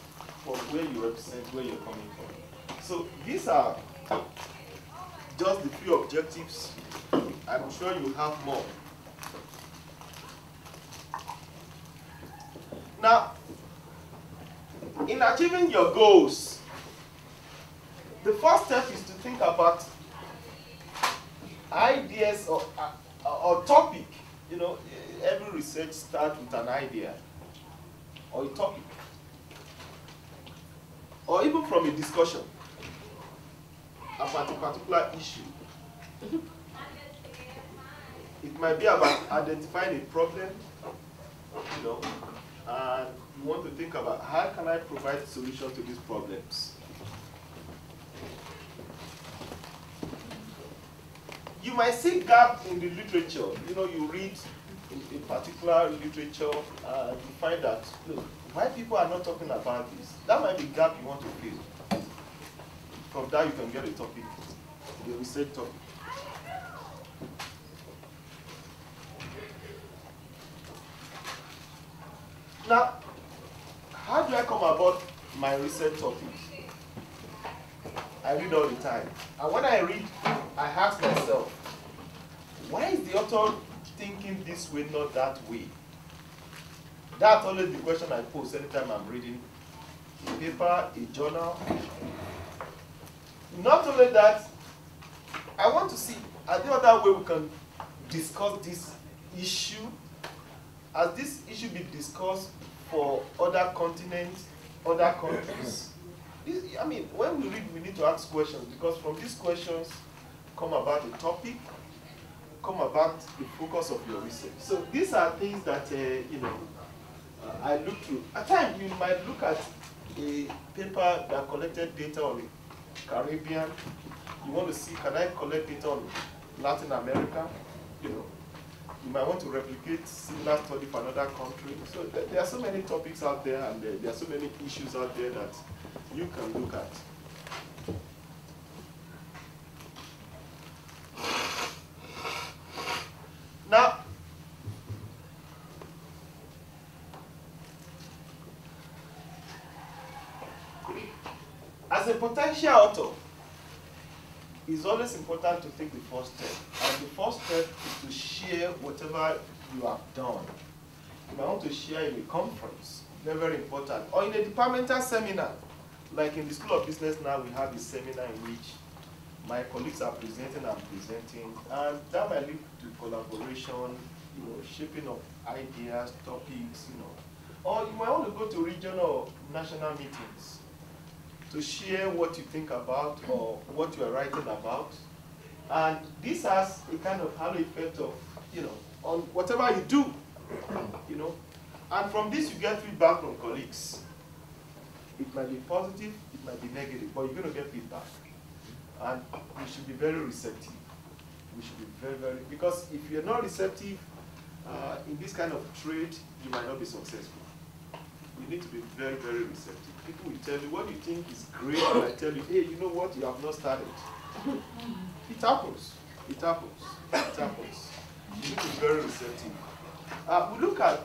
[SPEAKER 18] but where you represent, where you're coming from. So these are just the few objectives. I'm sure you have more. Now, in achieving your goals, the first step is to think about ideas or topic. You know, every research starts with an idea or a topic, or even from a discussion about a particular issue. It might be about identifying a problem, you know, and you want to think about how can I provide solution to these problems. You might see gap in the literature. You know, you read a particular literature and you find that, look, why people are not talking about this? That might be a gap you want to fill. From that you can get a topic, the research topic. Now, how do I come about my research topics? I read all the time. And when I read, I ask myself, why is the author thinking this way, not that way? That's always the question I pose anytime I'm reading a paper, a journal. Not only that, I want to see, are there other way we can discuss this issue? Has this issue been discussed for other continents, other countries? I mean, when we read, we need to ask questions, because from these questions come about the topic, come about the focus of your research. So these are things that, you know, I look through. At times, you might look at a paper that collected data on the Caribbean. You want to see, can I collect data on Latin America? You know, you might want to replicate similar study for another country. So there are so many topics out there, and there are so many issues out there that you can look at. Now, as a potential author, it's always important to take the first step. And the first step is to share whatever you have done. You might want to share in a conference, very, very important, or in a departmental seminar. Like in the School of Business now, we have a seminar in which my colleagues are presenting and presenting, and that might lead to collaboration, you know, shaping of ideas, topics, you know. Or you might want to go to regional or national meetings to share what you think about or what you are writing about. And this has a kind of halo effect of, you know, on whatever you do, you know. And from this you get feedback from colleagues. It might be positive, it might be negative, but you're going to get feedback. And we should be very receptive. We should be very, very, because if you're not receptive in this kind of trade, you might not be successful. You need to be very, very receptive. People will tell you what you think is great, and I tell you, hey, you know what, you have not started. It happens. It happens. It happens. You need to be very receptive. We look at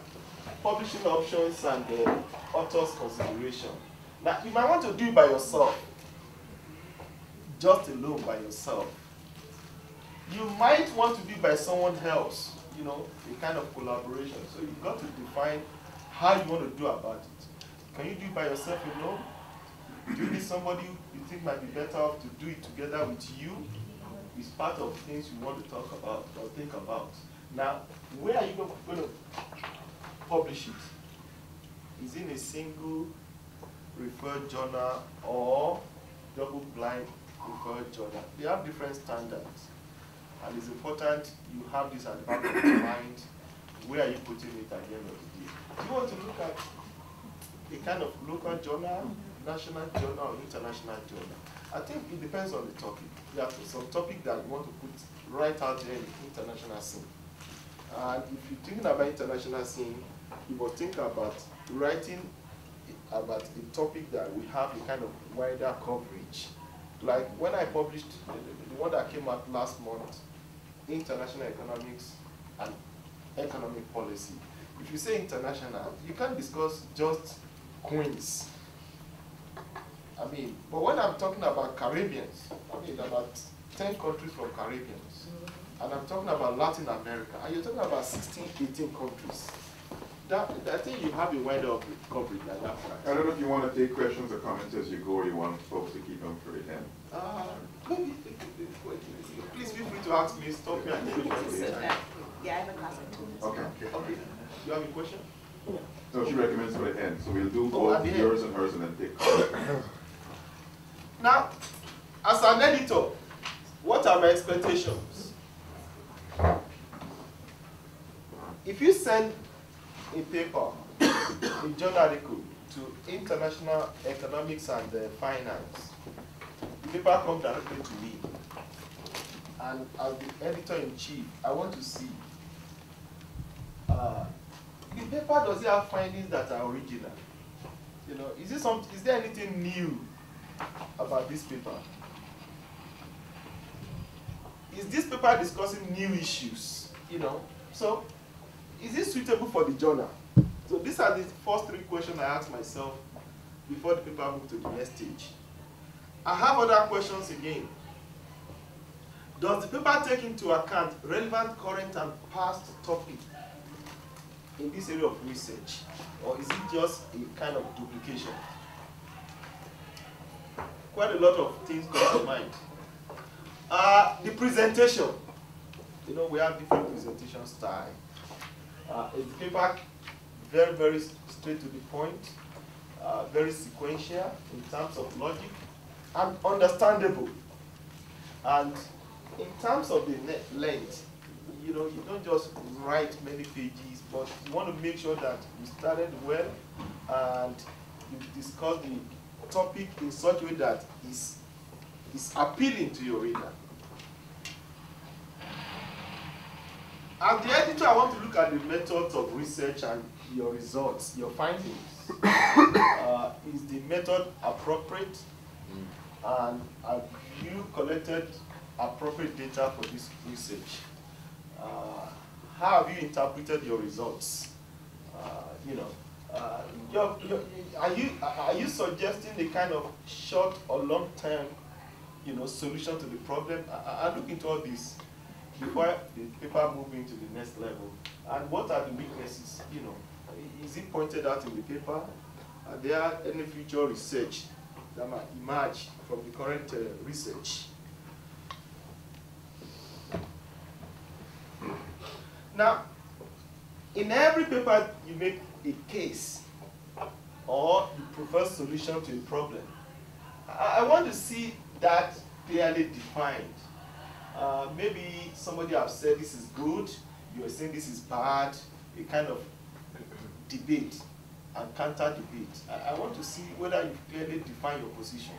[SPEAKER 18] publishing options and the author's consideration. Now, you might want to do it by yourself, just alone by yourself. You might want to do it by someone else, you know, a kind of collaboration. So you've got to define how you want to do about it. Can you do it by yourself alone? Do you need somebody you think might be better off to do it together with you? It's part of things you want to talk about or think about. Now, where are you going to publish it? Is it in a single referred journal or double-blind referred journal? They have different standards. And it's important you have this at the back of your mind. Where are you putting it at the end of the day? Do you want to look at a kind of local journal, national journal, or international journal? I think it depends on the topic. There are some topic that you want to put right out there in the international scene. And if you're thinking about international scene, you must think about writing about a topic that we have a kind of wider coverage. Like when I published the one that came out last month, International Economics and Economic Policy. If you say international, you can't discuss just Queens. I mean, but when I'm talking about Caribbeans, I mean about 10 countries from Caribbeans, and I'm talking about Latin America, and you're talking about 16, 18 countries. I think you have a wider coverage at that point.
[SPEAKER 1] I don't know if you want to take questions or comments as you go, or you want folks to keep them for the end.
[SPEAKER 18] Maybe, please feel free to ask me, stop me and
[SPEAKER 19] Yeah, I have a class at 2.
[SPEAKER 1] Okay.
[SPEAKER 18] Okay. You have a question?
[SPEAKER 1] No, she recommends for the end, so we'll do both yours and hers and then take comments.
[SPEAKER 18] Now, as an editor, what are my expectations? If you send a paper, a journal article to International Economics and Finance, the paper comes directly to me. And as the editor-in-chief, I want to see, the paper, does it have findings that are original? You know, is there anything new about this paper? Is this paper discussing new issues? You know, so is it suitable for the journal? So these are the first three questions I ask myself before the paper moves to the next stage. I have other questions again. Does the paper take into account relevant current and past topics in this area of research? Or is it just a kind of duplication? Quite a lot of things come to mind. The presentation. You know, we have different presentation style. Is the paper very, very straight to the point, very sequential in terms of logic, and understandable. And in terms of the length, you know, you don't just write many pages, but you want to make sure that you started well and you discuss the topic in such a way that is appealing to your reader. As the editor, I want to look at the methods of research and your results, your findings. Is the method appropriate? And have you collected appropriate data for this research? How have you interpreted your results? You know, are you suggesting a kind of short or long-term, you know, solution to the problem? I look into all this before the paper moves into the next level. And what are the weaknesses? You know, is it pointed out in the paper? Are there any future research that might emerge from the current research? Now, in every paper you make a case or you propose a solution to a problem. I want to see that clearly defined. Maybe somebody has said this is good, you are saying this is bad, a kind of debate and counter-debate. I want to see whether you clearly define your position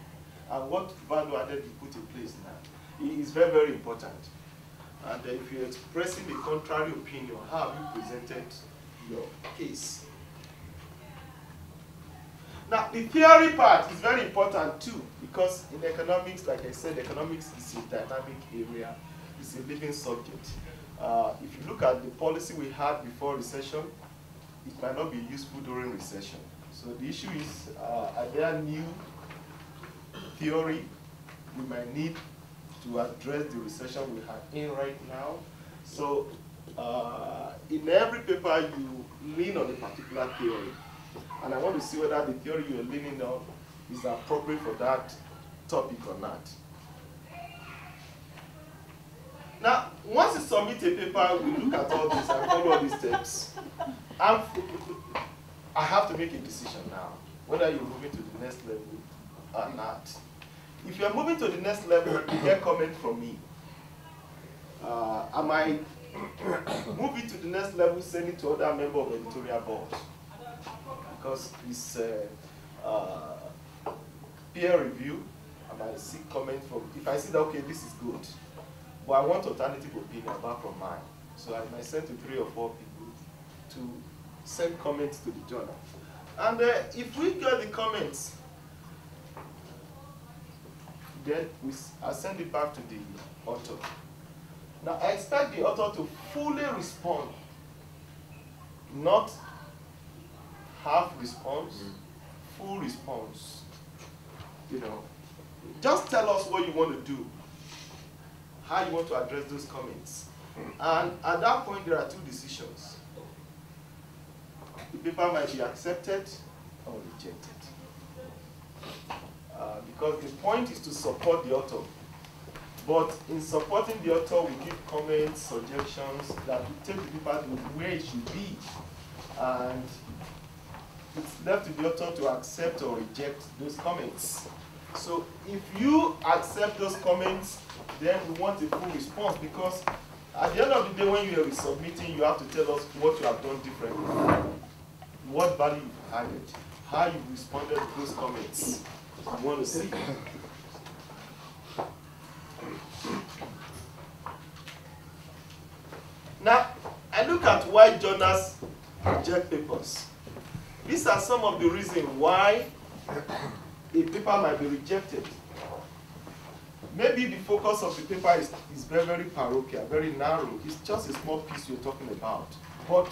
[SPEAKER 18] and what value added you put in place now. It is very, very important. And if you're expressing a contrary opinion, how have you presented your case? Now, the theory part is very important too, because in economics, like I said, economics is a dynamic area. It's a living subject. If you look at the policy we had before recession, it might not be useful during recession. So the issue is, are there new theory we might need to address the recession we are in right now? So in every paper, you lean on a particular theory. And I want to see whether the theory you're leaning on is appropriate for that topic or not. Now, once you submit a paper, we look at all this and follow all these steps. I have to make a decision now, whether you're moving to the next level or not. If you're moving to the next level, you get comment from me. I might move it to the next level, send it to other members of the editorial board. Because it's peer review, I might seek comment from, if I see that, okay, this is good, but I want alternative opinion apart from mine. So I might send to 3 or 4 people to send comments to the journal. And if we get the comments, then I send it back to the author. Now, I expect the author to fully respond, not half response, full response. You know, just tell us what you want to do, how you want to address those comments. And at that point, there are 2 decisions. The paper might be accepted or rejected. Because the point is to support the author. But in supporting the author, we give comments, suggestions that will take the paper to where it should be. And it's left to the author to accept or reject those comments. So if you accept those comments, then we want a full response, because at the end of the day, when you are submitting, you have to tell us what you have done differently, what value you've added, how you responded to those comments. We want to see. Now, I look at why journals reject papers. These are some of the reasons why a paper might be rejected. Maybe the focus of the paper is very, very parochial, very narrow. It's just a small piece you're talking about. But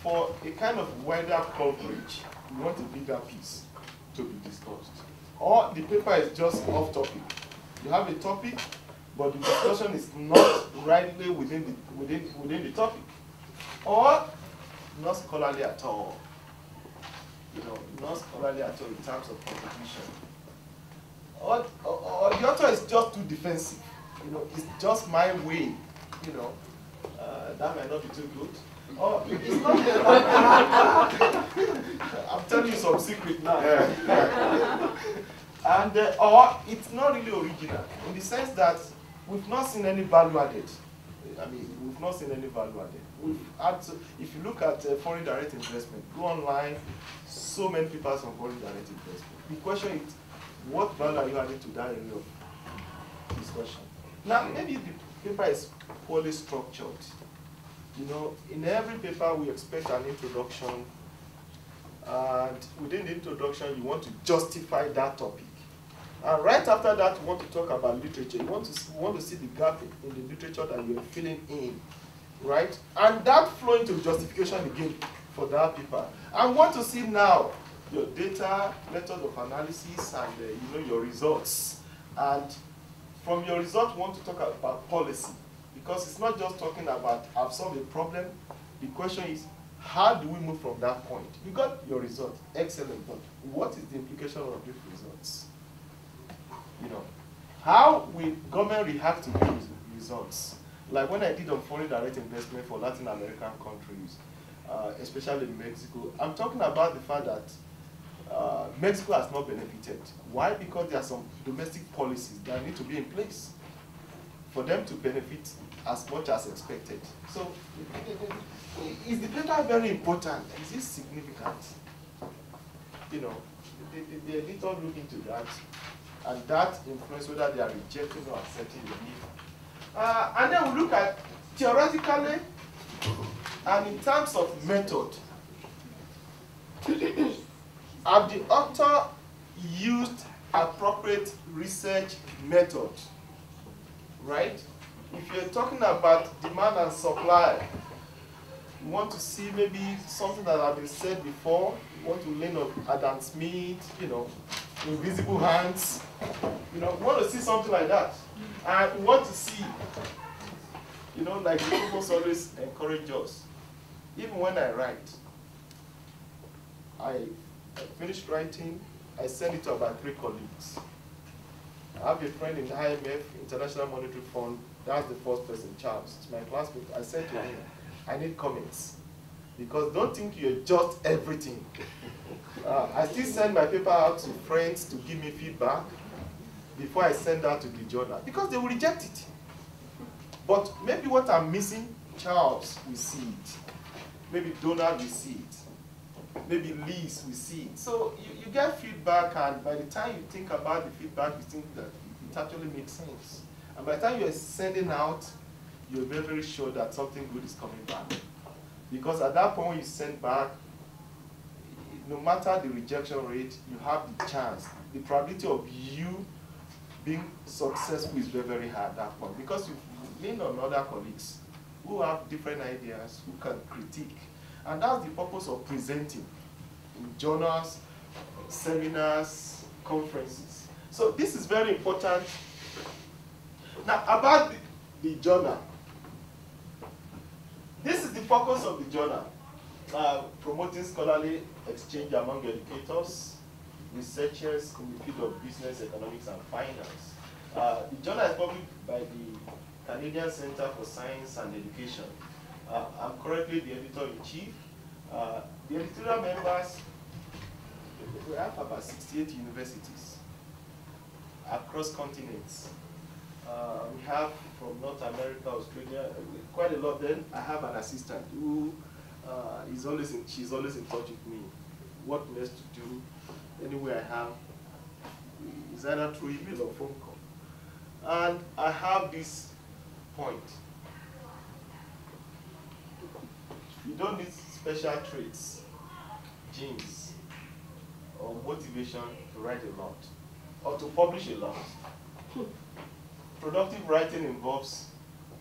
[SPEAKER 18] for a kind of wider coverage, you want a bigger piece to be discussed. Or the paper is just off topic. You have a topic, but the discussion is not rightly within the topic. Or not scholarly at all. You know, not scholarly at all in terms of contribution. Or the author is just too defensive. You know, it's just my way. You know, that might not be too good. Or it's not. I'm telling you some secret now. And or it's not really original in the sense that we've not seen any value added. I mean, we've not seen any value added. We've had to, if you look at foreign direct investment, go online, so many papers on foreign direct investment. The question is, what value are you adding to that area of discussion? Now, maybe the paper is poorly structured. You know, in every paper we expect an introduction, and within the introduction you want to justify that topic. And right after that, you want to talk about literature. You want to see the gap in the literature that you're filling in, right? And that flow into justification again for that paper. I want to see now your data, method of analysis, and you know, your results. And from your results, you want to talk about policy, because it's not just talking about I've solved a problem. The question is, how do we move from that point? You got your result, excellent, but what is the implication of these results? You know, how will government react to these results? Like when I did on foreign direct investment for Latin American countries, especially Mexico, I'm talking about the fact that Mexico has not benefited. Why? Because there are some domestic policies that need to be in place for them to benefit as much as expected. So, is the paper very important? Is it significant? You know, the editor look into that, and that influence whether they are rejecting or accepting the paper. And then we look at theoretically and in terms of method. Have the author used appropriate research method? Right? If you're talking about demand and supply, you want to see maybe something that has been said before. You want to lean on Adam Smith, you know, invisible hands. You know, we want to see something like that. And we want to see, you know, like the people always encourage us. Even when I write, I finished writing, I send it to about 3 colleagues. I have a friend in the IMF, International Monetary Fund. That's the first person, Charles. It's my classmate. I said to him, I need comments. Because don't think you're just everything. I still send my paper out to friends to give me feedback before I send that to the journal, because they will reject it. But maybe what I'm missing, Charles will see it. Maybe Donald will see it. Maybe Liz will see it. So you get feedback, and by the time you think about the feedback, you think that it actually makes sense. And by the time you're sending out, you're very, very sure that something good is coming back. Because at that point when you send back, no matter the rejection rate, you have the chance. The probability of you being successful is very, very high at that point. Because you lean on other colleagues who have different ideas, who can critique. And that's the purpose of presenting in journals, seminars, conferences. So this is very important. Now, about the journal. This is the focus of the journal. Promoting scholarly exchange among educators, researchers in the field of business, economics, and finance. The journal is published by the Canadian Center for Science and Education. I'm currently the editor-in-chief. The editorial members, we have about 68 universities. across continents. We have from North America, Australia, quite a lot. Then I have an assistant who she's always in touch with me. What next to do, anywhere I have, is either through email or phone call. And I have this point. You don't need special traits, genes, or motivation to write a lot, or to publish a lot. Productive writing involves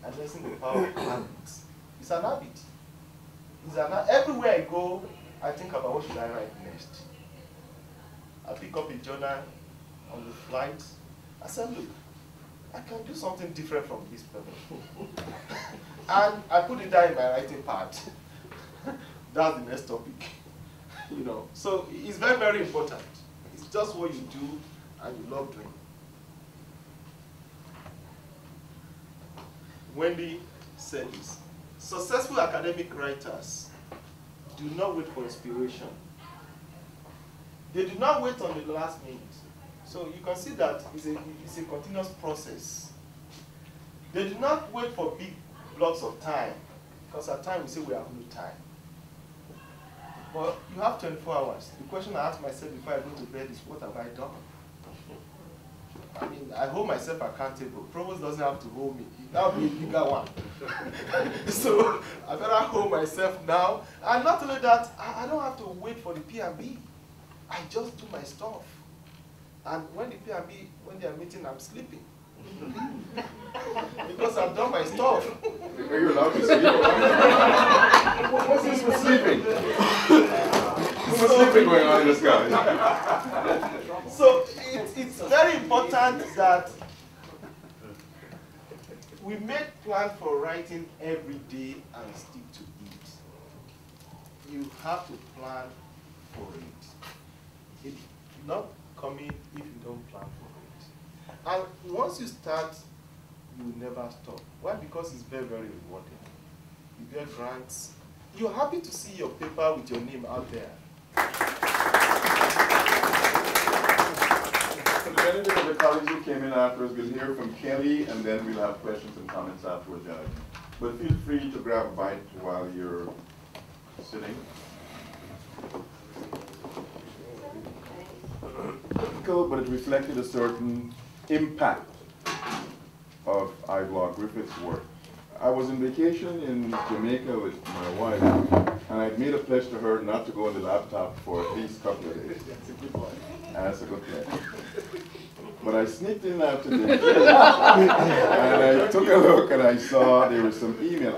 [SPEAKER 18] addressing the power of habits. It's an habit. Everywhere I go, I think about what should I write next. I pick up a journal on the flight. I said, look, I can do something different from this person. And I put it down in my writing part. That's the next topic. So it's very, very important. It's just what you do and you love doing. Wendy said this. Successful academic writers do not wait for inspiration. They do not wait on the last minute. So you can see that it's a continuous process. They do not wait for big blocks of time, because at times we say we have no time. But you have 24 hours. The question I ask myself before I go to bed is, what have I done? I mean, I hold myself accountable. Provost doesn't have to hold me. That would be a bigger one. So I better hold myself now. And not only that, I don't have to wait for the P&B. I just do my stuff. And when the P&B, when they are meeting, I'm sleeping. Because I've done my stuff.
[SPEAKER 1] Are you allowed to sleep? What's this for sleeping? What's sleeping going on in the sky?
[SPEAKER 18] So it's very important that we make plans for writing every day and stick to it. You have to plan for it. It's not coming if you don't plan for it. And once you start, you will never stop. Why? Because it's very, very rewarding. You get grants. You're happy to see your paper with your name out there.
[SPEAKER 1] For the benefit of the colleagues who came in afterwards, we'll hear from Kelly, and then we'll have questions and comments afterwards. But feel free to grab a bite while you're sitting. But it reflected a certain impact of Ivor Griffith's work. I was on vacation in Jamaica with my wife, and I'd made a pledge to her not to go on the laptop for at least a couple of days. That's a good one. That's a good pledge. But I sneaked in after dinner, and I took a look, and I saw there was some email.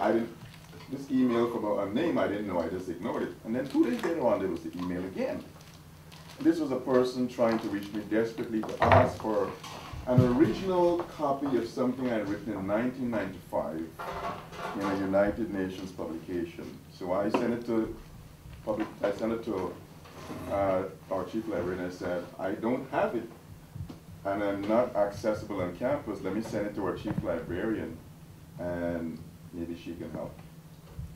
[SPEAKER 1] This email from a name I didn't know, I just ignored it. And then 2 days later on, there was the email again. This was a person trying to reach me desperately to ask for an original copy of something I had written in 1995 in a United Nations publication. So I sent it to our chief librarian, and I said, I don't have it, and I'm not accessible on campus. Let me send it to our chief librarian, and maybe she can help.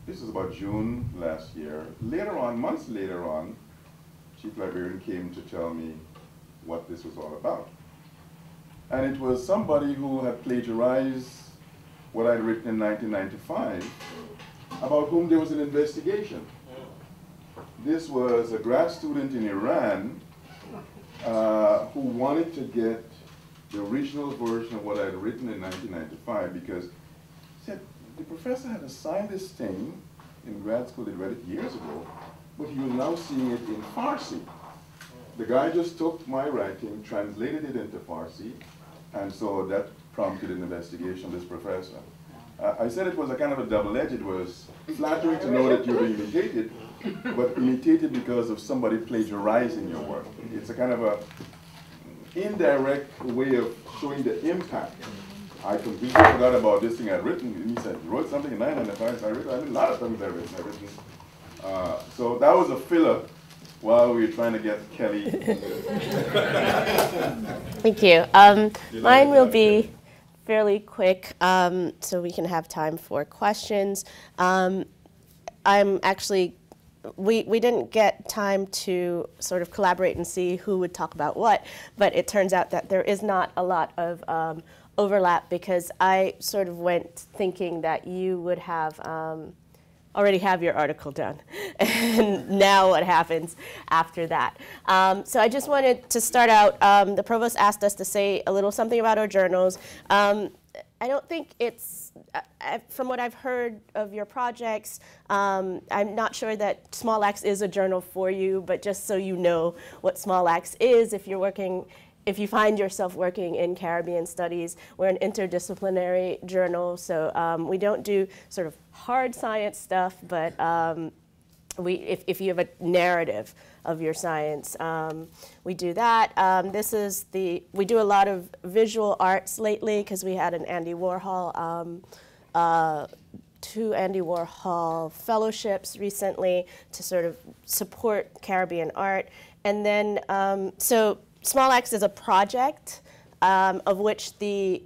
[SPEAKER 1] This was about June last year. Later on, months later on, chief librarian came to tell me what this was all about. And it was somebody who had plagiarized what I'd written in 1995, about whom there was an investigation. This was a grad student in Iran who wanted to get the original version of what I'd written in 1995, because he said the professor had assigned this thing in grad school. They'd read it years ago, but he was now seeing it in Farsi. The guy just took my writing, translated it into Farsi, and so that prompted an investigation of this professor. I said it was a kind of a double-edged. It was flattering to know that you're being imitated, but imitated because of somebody plagiarizing your work. It's a kind of a indirect way of showing the impact. I completely forgot about this thing I'd written. And he said, you wrote something in 1995. I wrote a lot of things I've written. So that was a filler while we were trying to get Kelly.
[SPEAKER 20] Thank you. Mine will be fairly quick, so we can have time for questions. I'm actually we didn't get time to sort of collaborate and see who would talk about what, but it turns out that there is not a lot of overlap, because I sort of went thinking that you would have already have your article done. And now what happens after that? So I just wanted to start out, the provost asked us to say a little something about our journals. I don't think it's, from what I've heard of your projects, I'm not sure that Small Axe is a journal for you, but just so you know what Small Axe is, if you find yourself working in Caribbean studies, we're an interdisciplinary journal, so we don't do sort of hard science stuff, but if you have a narrative of your science, we do that. We do a lot of visual arts lately, because we had an Andy Warhol, 2 Andy Warhol fellowships recently to sort of support Caribbean art. And then, so Small Axe is a project, of which the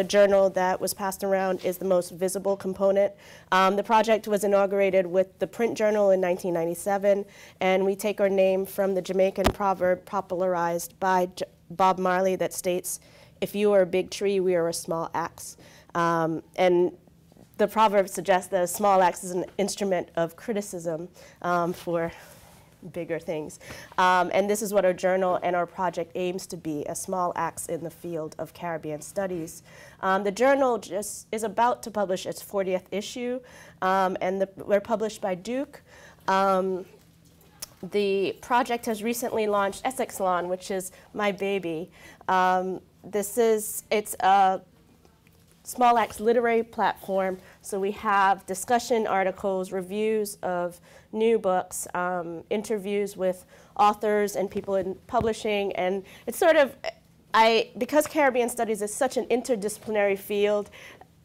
[SPEAKER 20] journal that was passed around is the most visible component. The project was inaugurated with the print journal in 1997, and we take our name from the Jamaican proverb popularized by Bob Marley that states, "If you are a big tree, we are a small axe." And the proverb suggests that a small axe is an instrument of criticism for bigger things. And this is what our journal and our project aims to be, a small axe in the field of Caribbean studies. The journal just is about to publish its 40th issue, and we're published by Duke. The project has recently launched Essexalon, which is my baby. It's a Small Axe literary platform, so we have discussion articles, reviews of new books, interviews with authors and people in publishing, and it's sort of, because Caribbean studies is such an interdisciplinary field,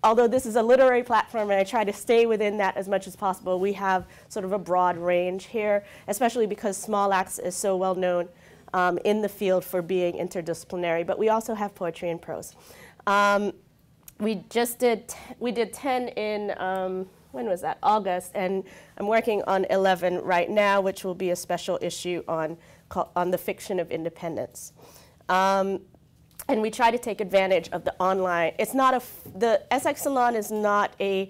[SPEAKER 20] although this is a literary platform and I try to stay within that as much as possible, we have sort of a broad range here, especially because Small Axe is so well known in the field for being interdisciplinary, but we also have poetry and prose. We did 10 in, when was that? August, and I'm working on 11 right now, which will be a special issue on the fiction of independence. And we try to take advantage of the online. It's not the Essexalon is not a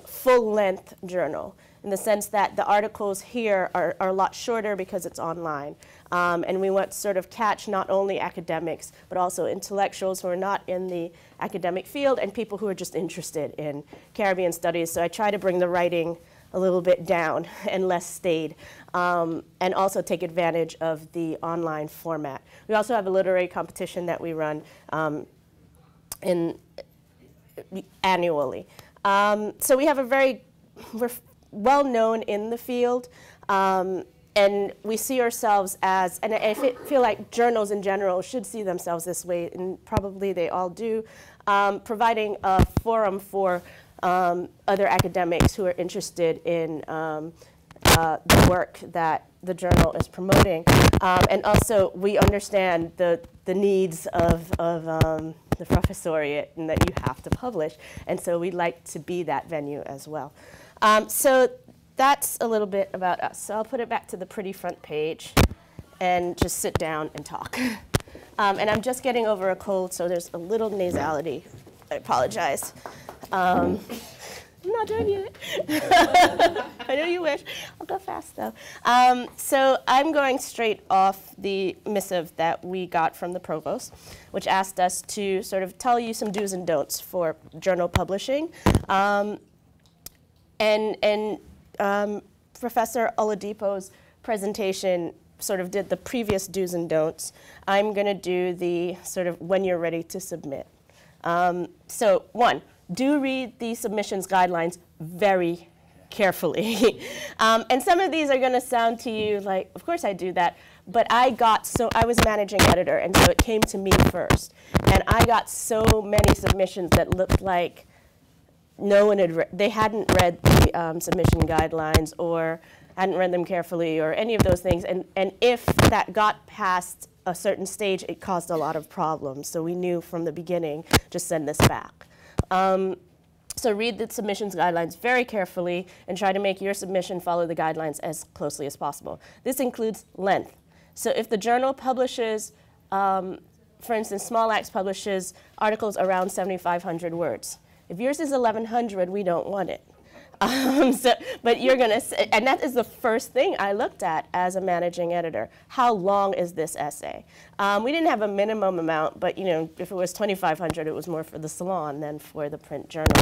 [SPEAKER 20] full-length journal, in the sense that the articles here are a lot shorter because it's online. And we want to sort of catch not only academics, but also intellectuals who are not in the academic field and people who are just interested in Caribbean studies. So I try to bring the writing a little bit down and less staid, and also take advantage of the online format. We also have a literary competition that we run annually. So we have we're well known in the field, and we see ourselves as, and I feel like journals in general should see themselves this way, and probably they all do, providing a forum for other academics who are interested in the work that the journal is promoting. And also, we understand the needs of the professoriate, and that you have to publish, and so we'd like to be that venue as well. So that's a little bit about us. So I'll put it back to the pretty front page and just sit down and talk. And I'm just getting over a cold, so there's a little nasality. I apologize. I'm not done yet. I know you wish. I'll go fast, though. So I'm going straight off the missive that we got from the provost, which asked us to sort of tell you some do's and don'ts for journal publishing. Professor Oladipo's presentation sort of did the previous do's and don'ts. I'm going to do the sort of when you're ready to submit. So 1, do read the submissions guidelines very carefully. And some of these are going to sound to you like, of course I do that, but I was managing editor, and so it came to me first. And I got so many submissions that looked like no one they hadn't read the submission guidelines, or hadn't read them carefully, or any of those things. And if that got past a certain stage, it caused a lot of problems. So we knew from the beginning, just send this back. So read the submissions guidelines very carefully and try to make your submission follow the guidelines as closely as possible. This includes length. So if the journal publishes, for instance, Small Axe publishes articles around 7,500 words. If yours is 1,100, we don't want it. But you're going to, and that is the first thing I looked at as a managing editor. How long is this essay? We didn't have a minimum amount, but you know, if it was 2,500, it was more for the salon than for the print journal.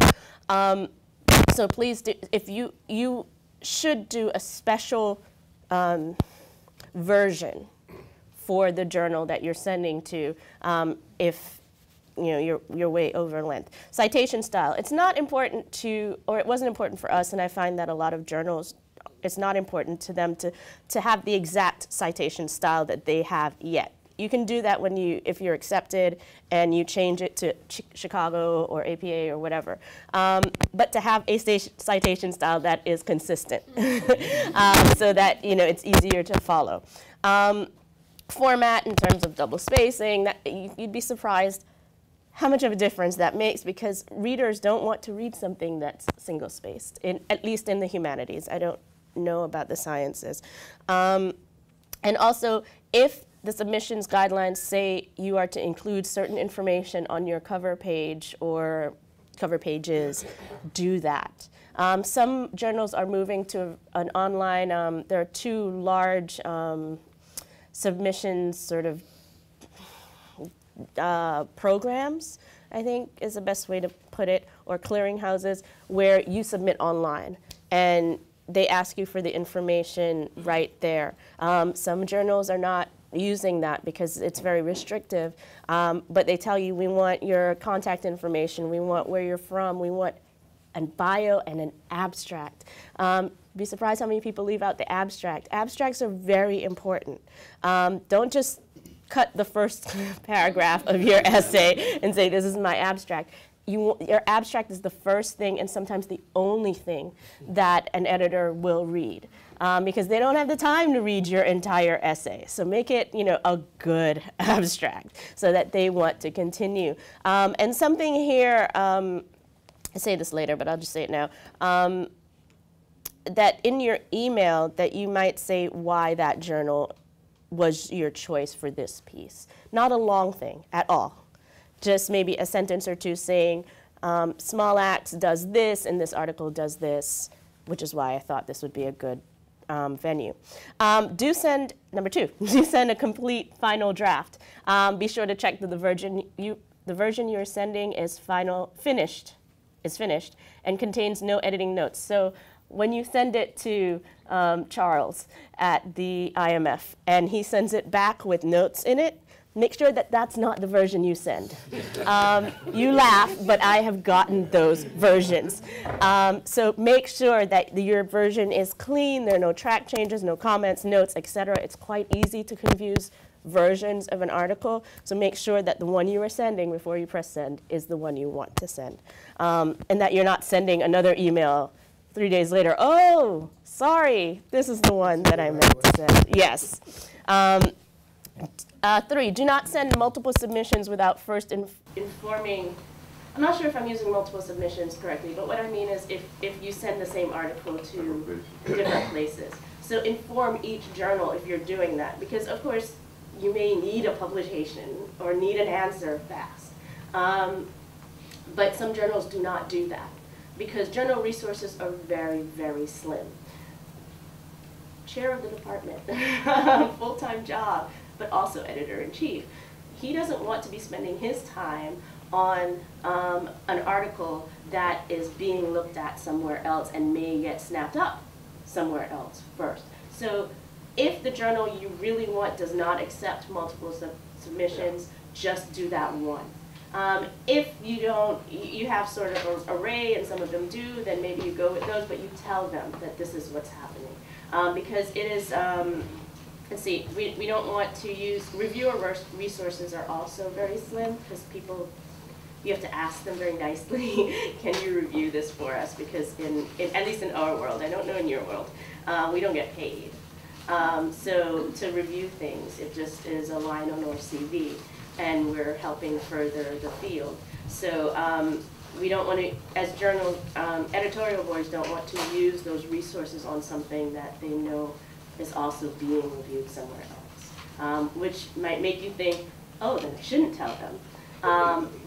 [SPEAKER 20] So please do, if you should do a special version for the journal that you're sending to if you know, you're way over length. Citation style. It's not important to, or it wasn't important for us, and I find that a lot of journals, it's not important to them to have the exact citation style that they have yet. You can do that when if you're accepted and you change it to Chicago or APA or whatever. But to have a citation style that is consistent so that, you know, it's easier to follow. Format in terms of double spacing, that you'd be surprised how much of a difference that makes, because readers don't want to read something that's single-spaced, at least in the humanities. I don't know about the sciences. And also, if the submissions guidelines say you are to include certain information on your cover page or cover pages, do that. Some journals are moving to an online, there are 2 large submissions sort of programs, I think is the best way to put it, or clearinghouses, where you submit online and they ask you for the information right there. Some journals are not using that because it's very restrictive, but they tell you, we want your contact information, we want where you're from, we want a bio and an abstract. Be surprised how many people leave out the abstract. Abstracts are very important. Don't just cut the first paragraph of your essay and say, this is my abstract. Your abstract is the first thing and sometimes the only thing that an editor will read, because they don't have the time to read your entire essay. So make it, you know, a good abstract so that they want to continue. And something here, I'll say this later, but I'll just say it now, that in your email that you might say why that journal was your choice for this piece. Not a long thing at all. Just maybe a sentence or 2 saying, Small Axe does this and this article does this, which is why I thought this would be a good venue. Do send, number 2, do send a complete final draft. Be sure to check that the version you're sending is finished, and contains no editing notes. So when you send it to Charles at the IMF and he sends it back with notes in it, make sure that that's not the version you send. You laugh, but I have gotten those versions. So make sure that your version is clean, there are no track changes, no comments, notes, etc. It's quite easy to confuse versions of an article, so make sure that the one you are sending before you press send is the one you want to send. And that you're not sending another email 3 days later, oh, sorry, this is the one that I meant to send. Yes. 3, do not send multiple submissions without first informing. I'm not sure if I'm using multiple submissions correctly, but what I mean is if you send the same article to different places. So inform each journal if you're doing that, because of course you may need a publication or need an answer fast. But some journals do not do that, because journal resources are very, very slim. Chair of the department, full-time job, but also editor-in-chief. He doesn't want to be spending his time on an article that is being looked at somewhere else and may get snapped up somewhere else first. So if the journal you really want does not accept multiple submissions, just do that one. If you don't, you have sort of an array and some of them do, then maybe you go with those, but you tell them that this is what's happening. Because it is, let's see, we don't want to use, reviewer resources are also very slim, because people, you have to ask them very nicely, can you review this for us? Because at least in our world, I don't know in your world, we don't get paid. So to review things, it just is a line on our CV, and we're helping further the field. So we don't want to, as journal editorial boards, don't want to use those resources on something that they know is also being reviewed somewhere else, which might make you think, oh, then I shouldn't tell them.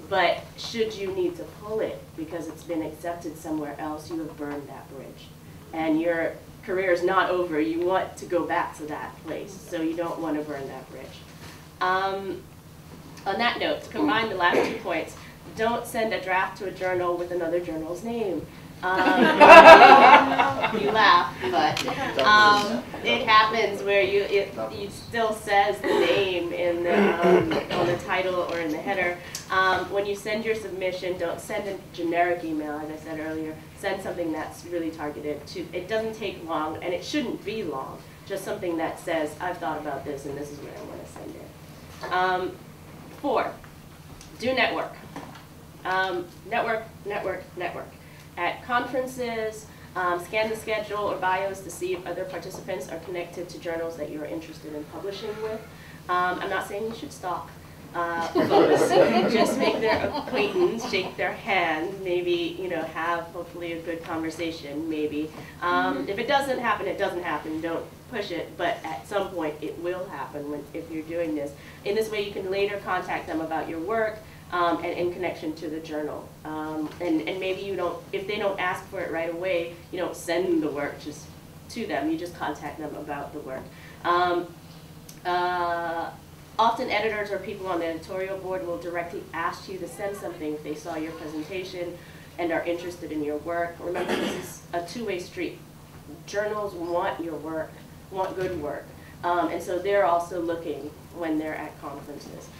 [SPEAKER 20] But should you need to pull it because it's been accepted somewhere else, you have burned that bridge. And your career is not over. You want to go back to that place, so you don't want to burn that bridge. On that note, to combine the last 2 points, don't send a draft to a journal with another journal's name. You laugh, but it happens where it still says the name in the, on the title or in the header. When you send your submission, don't send a generic email, as I said earlier. Send something that's really targeted to, it doesn't take long, and it shouldn't be long, just something that says, I've thought about this and this is where I want to send it. 4, do network. Network. At conferences, scan the schedule or bios to see if other participants are connected to journals that you're interested in publishing with. I'm not saying you should stalk. Just make their acquaintance, shake their hand, maybe, you know, have hopefully a good conversation, maybe. If it doesn't happen, it doesn't happen. Don't push it, but at some point it will happen if you're doing this. In this way, you can later contact them about your work and in connection to the journal. And maybe you don't, if they don't ask for it right away, you don't send the work just to them. You just contact them about the work. Often editors or people on the editorial board will directly ask you to send something if they saw your presentation and are interested in your work. Remember, this is a two-way street. Journals want your work, want good work. And so they're also looking when they're at conferences.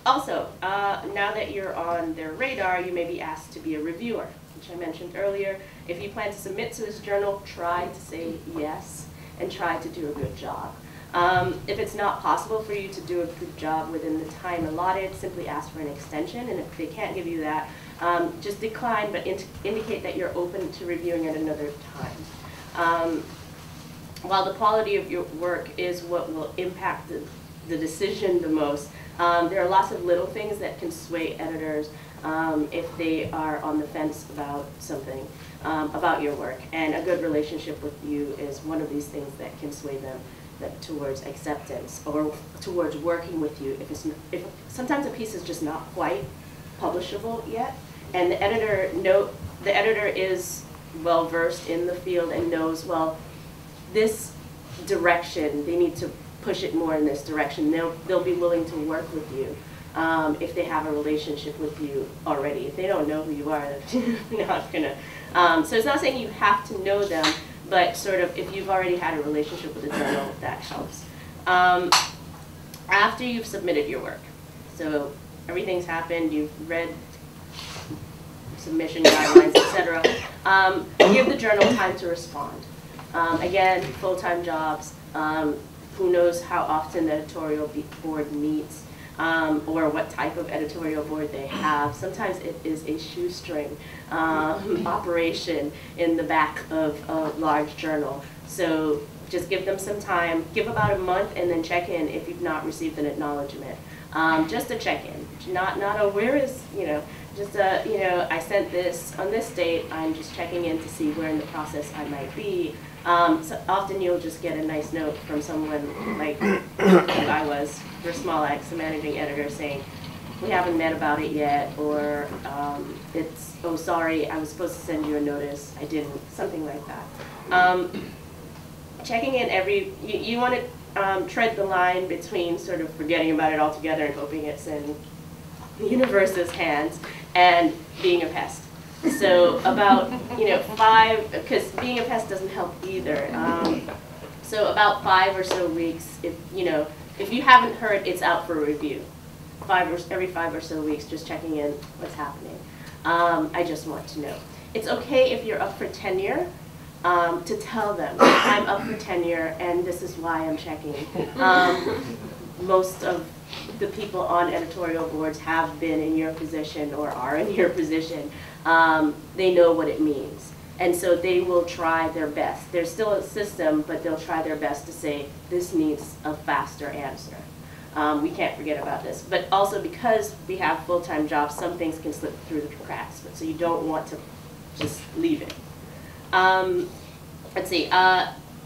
[SPEAKER 20] Also, now that you're on their radar, you may be asked to be a reviewer, which I mentioned earlier. If you plan to submit to this journal, try to say yes and try to do a good job. If it's not possible for you to do a good job within the time allotted, simply ask for an extension, and if they can't give you that, just decline, but indicate that you're open to reviewing at another time. While the quality of your work is what will impact the decision the most, there are lots of little things that can sway editors if they are on the fence about something, about your work, and a good relationship with you is one of these things that can sway them towards acceptance or towards working with you. If sometimes a piece is just not quite publishable yet, and the editor is well versed in the field and knows, well, this direction, they need to push it more in this direction. They'll be willing to work with you if they have a relationship with you already. If they don't know who you are, they're not gonna. So it's not saying you have to know them, but sort of if you've already had a relationship with the journal, that helps. After you've submitted your work, so everything's happened, you've read submission guidelines, etc., give the journal time to respond. Again, full-time jobs, who knows how often the editorial board meets, or what type of editorial board they have. Sometimes it is a shoestring operation in the back of a large journal. So just give them some time, give about a month, and then check in if you've not received an acknowledgement. Just a check-in, not a where is, you know, just a, you know, I sent this on this date, I'm just checking in to see where in the process I might be. So often you'll just get a nice note from someone like I was for Small X, the managing editor, saying, we haven't met about it yet, or it's, oh sorry, I was supposed to send you a notice, I didn't, something like that. Checking in you want to tread the line between sort of forgetting about it altogether and hoping it's in the universe's hands and being a pest. So about, you know, 5, because being a pest doesn't help either. So about 5 or so weeks, if you haven't heard, it's out for a review. Every 5 or so weeks, just checking in, what's happening. I just want to know. It's okay if you're up for tenure to tell them, I'm up for tenure and this is why I'm checking. Most of the people on editorial boards have been in your position or are in your position. They know what it means. And so they will try their best. There's still a system, but they'll try their best to say, this needs a faster answer. We can't forget about this. But also because we have full-time jobs, some things can slip through the cracks. But so you don't want to just leave it. Let's see.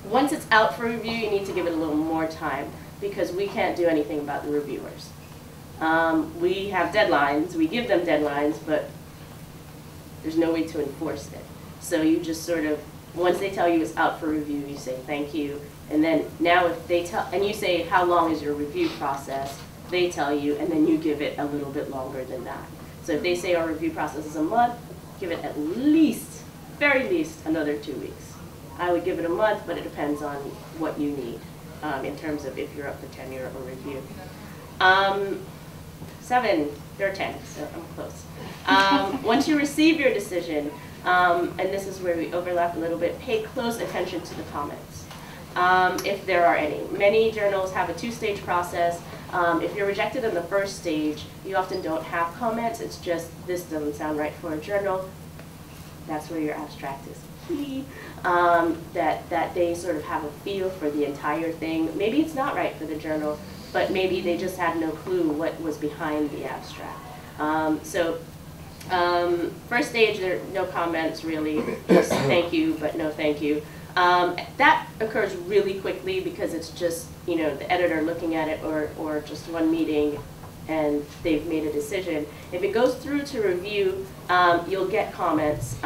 [SPEAKER 20] Once it's out for review, you need to give it a little more time because we can't do anything about the reviewers. We have deadlines. We give them deadlines, but there's no way to enforce it. So you just sort of, once they tell you it's out for review, you say thank you. And then now if they tell, and you say how long is your review process, they tell you, and then you give it a little bit longer than that. So if they say our review process is a month, give it at least, very least, another 2 weeks. I would give it a month, but it depends on what you need in terms of if you're up for tenure or review. 7, there are 10, so I'm close. Once you receive your decision, and this is where we overlap a little bit, pay close attention to the comments, if there are any. Many journals have a 2-stage process. If you're rejected in the first stage, you often don't have comments. It's just, this doesn't sound right for a journal. That's where your abstract is key. That they sort of have a feel for the entire thing. Maybe it's not right for the journal, but maybe they just had no clue what was behind the abstract. First stage, there are no comments really, just thank you, but no thank you. That occurs really quickly because it's just, you know, the editor looking at it or just one meeting and they've made a decision. If it goes through to review, you'll get comments.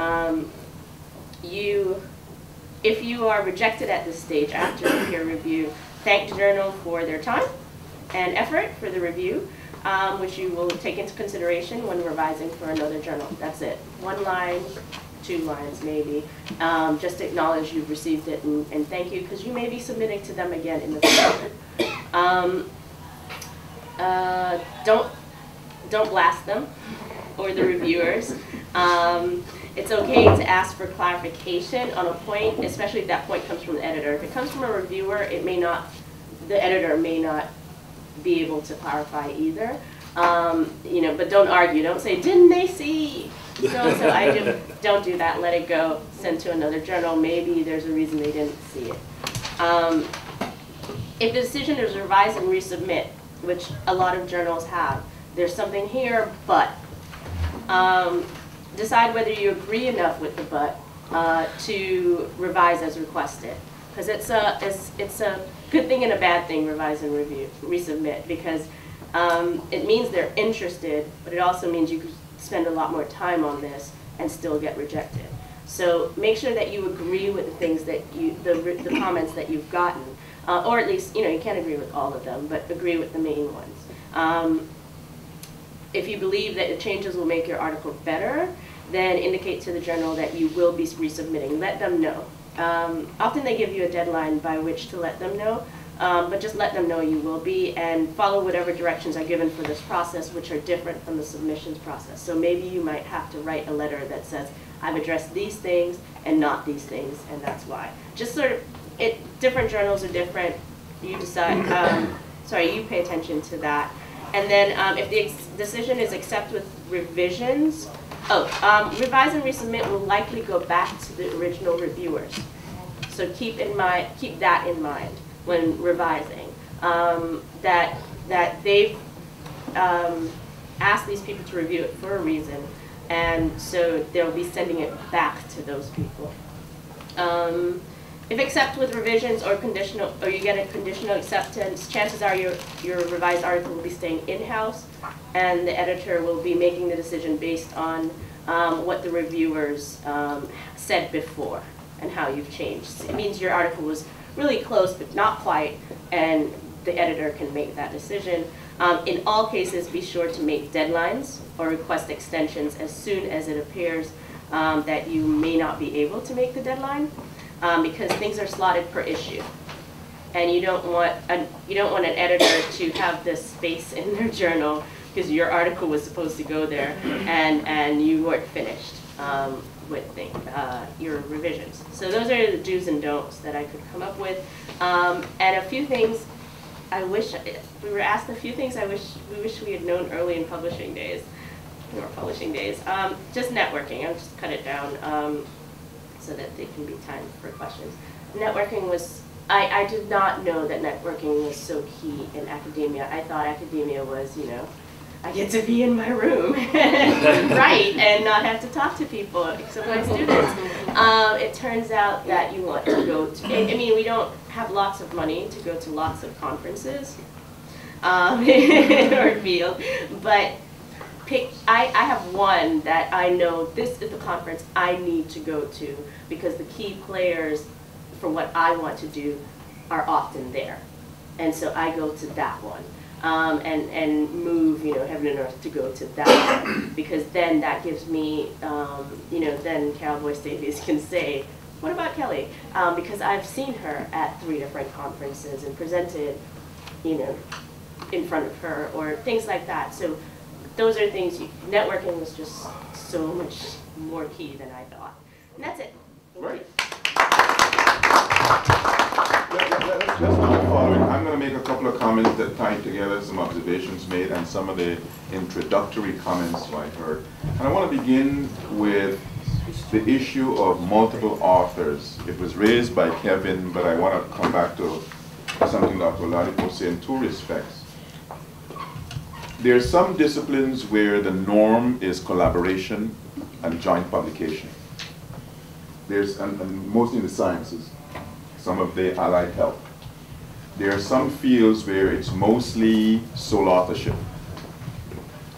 [SPEAKER 20] If you are rejected at this stage after the peer review, thank the journal for their time and effort for the review, which you will take into consideration when revising for another journal. That's it. 1 line, 2 lines maybe. Just acknowledge you've received it and thank you, because you may be submitting to them again in the future. Don't blast them or the reviewers. It's okay to ask for clarification on a point, especially if that point comes from the editor. If it comes from a reviewer, it may not, the editor may not be able to clarify either. You know, but don't argue. Don't say, didn't they see? So I just don't do that. Let it go. Send to another journal. Maybe there's a reason they didn't see it. If the decision is revise and resubmit, which a lot of journals have, there's something here, but. Decide whether you agree enough with the but to revise as requested. Because it's a good thing and a bad thing, revise and resubmit, because it means they're interested, but it also means you could spend a lot more time on this and still get rejected. So make sure that you agree with the things that the comments that you've gotten, or at least, you know, you can't agree with all of them, but agree with the main ones. If you believe that the changes will make your article better, then indicate to the journal that you will be resubmitting. Let them know. Often they give you a deadline by which to let them know, but just let them know you will be, and follow whatever directions are given for this process, which are different from the submissions process. So maybe you might have to write a letter that says, I've addressed these things and not these things, and that's why. Just sort of, different journals are different. You decide, you pay attention to that. And then if the decision is accepted with revisions, revise and resubmit will likely go back to the original reviewers. So keep that in mind when revising. That they've asked these people to review it for a reason, and so they'll be sending it back to those people. If accept with revisions or you get a conditional acceptance, chances are your revised article will be staying in-house, and the editor will be making the decision based on what the reviewers said before and how you've changed. It means your article was really close but not quite, and the editor can make that decision. In all cases, be sure to make deadlines or request extensions as soon as it appears that you may not be able to make the deadline. Because things are slotted per issue, and you don't want an editor to have this space in their journal because your article was supposed to go there, and you weren't finished with your revisions. So those are the do's and don'ts that I could come up with, and a few things I wish we were asked. A few things we wish we had known early in publishing days, just networking. I'll just cut it down. So that they can be time for questions. Networking was I did not know that networking was so key in academia. I thought academia was, you know, I get to be in my room and write and not have to talk to people except my students. It turns out that you want to go to, I mean, we don't have lots of money to go to lots of conferences in our field, but I have one that I know this is the conference I need to go to because the key players for what I want to do are often there. And so I go to that one. And move, you know, heaven and earth to go to that one, because then that gives me, you know, then Carol Boyce Davies can say, what about Kelly? Because I've seen her at 3 different conferences and presented, you know, in front of her or things like that. So those are things, networking was just so much more key than I thought. And that's it.
[SPEAKER 1] Right. Just on the following, I'm going to make a couple of comments that tie together some observations made and some of the introductory comments I heard. And I want to begin with the issue of multiple authors. It was raised by Kevin, but I want to come back to something Dr. Oladipo said in 2 respects. There are some disciplines where the norm is collaboration and joint publication. There's, and mostly in the sciences, some of the allied health. There are some fields where it's mostly sole authorship.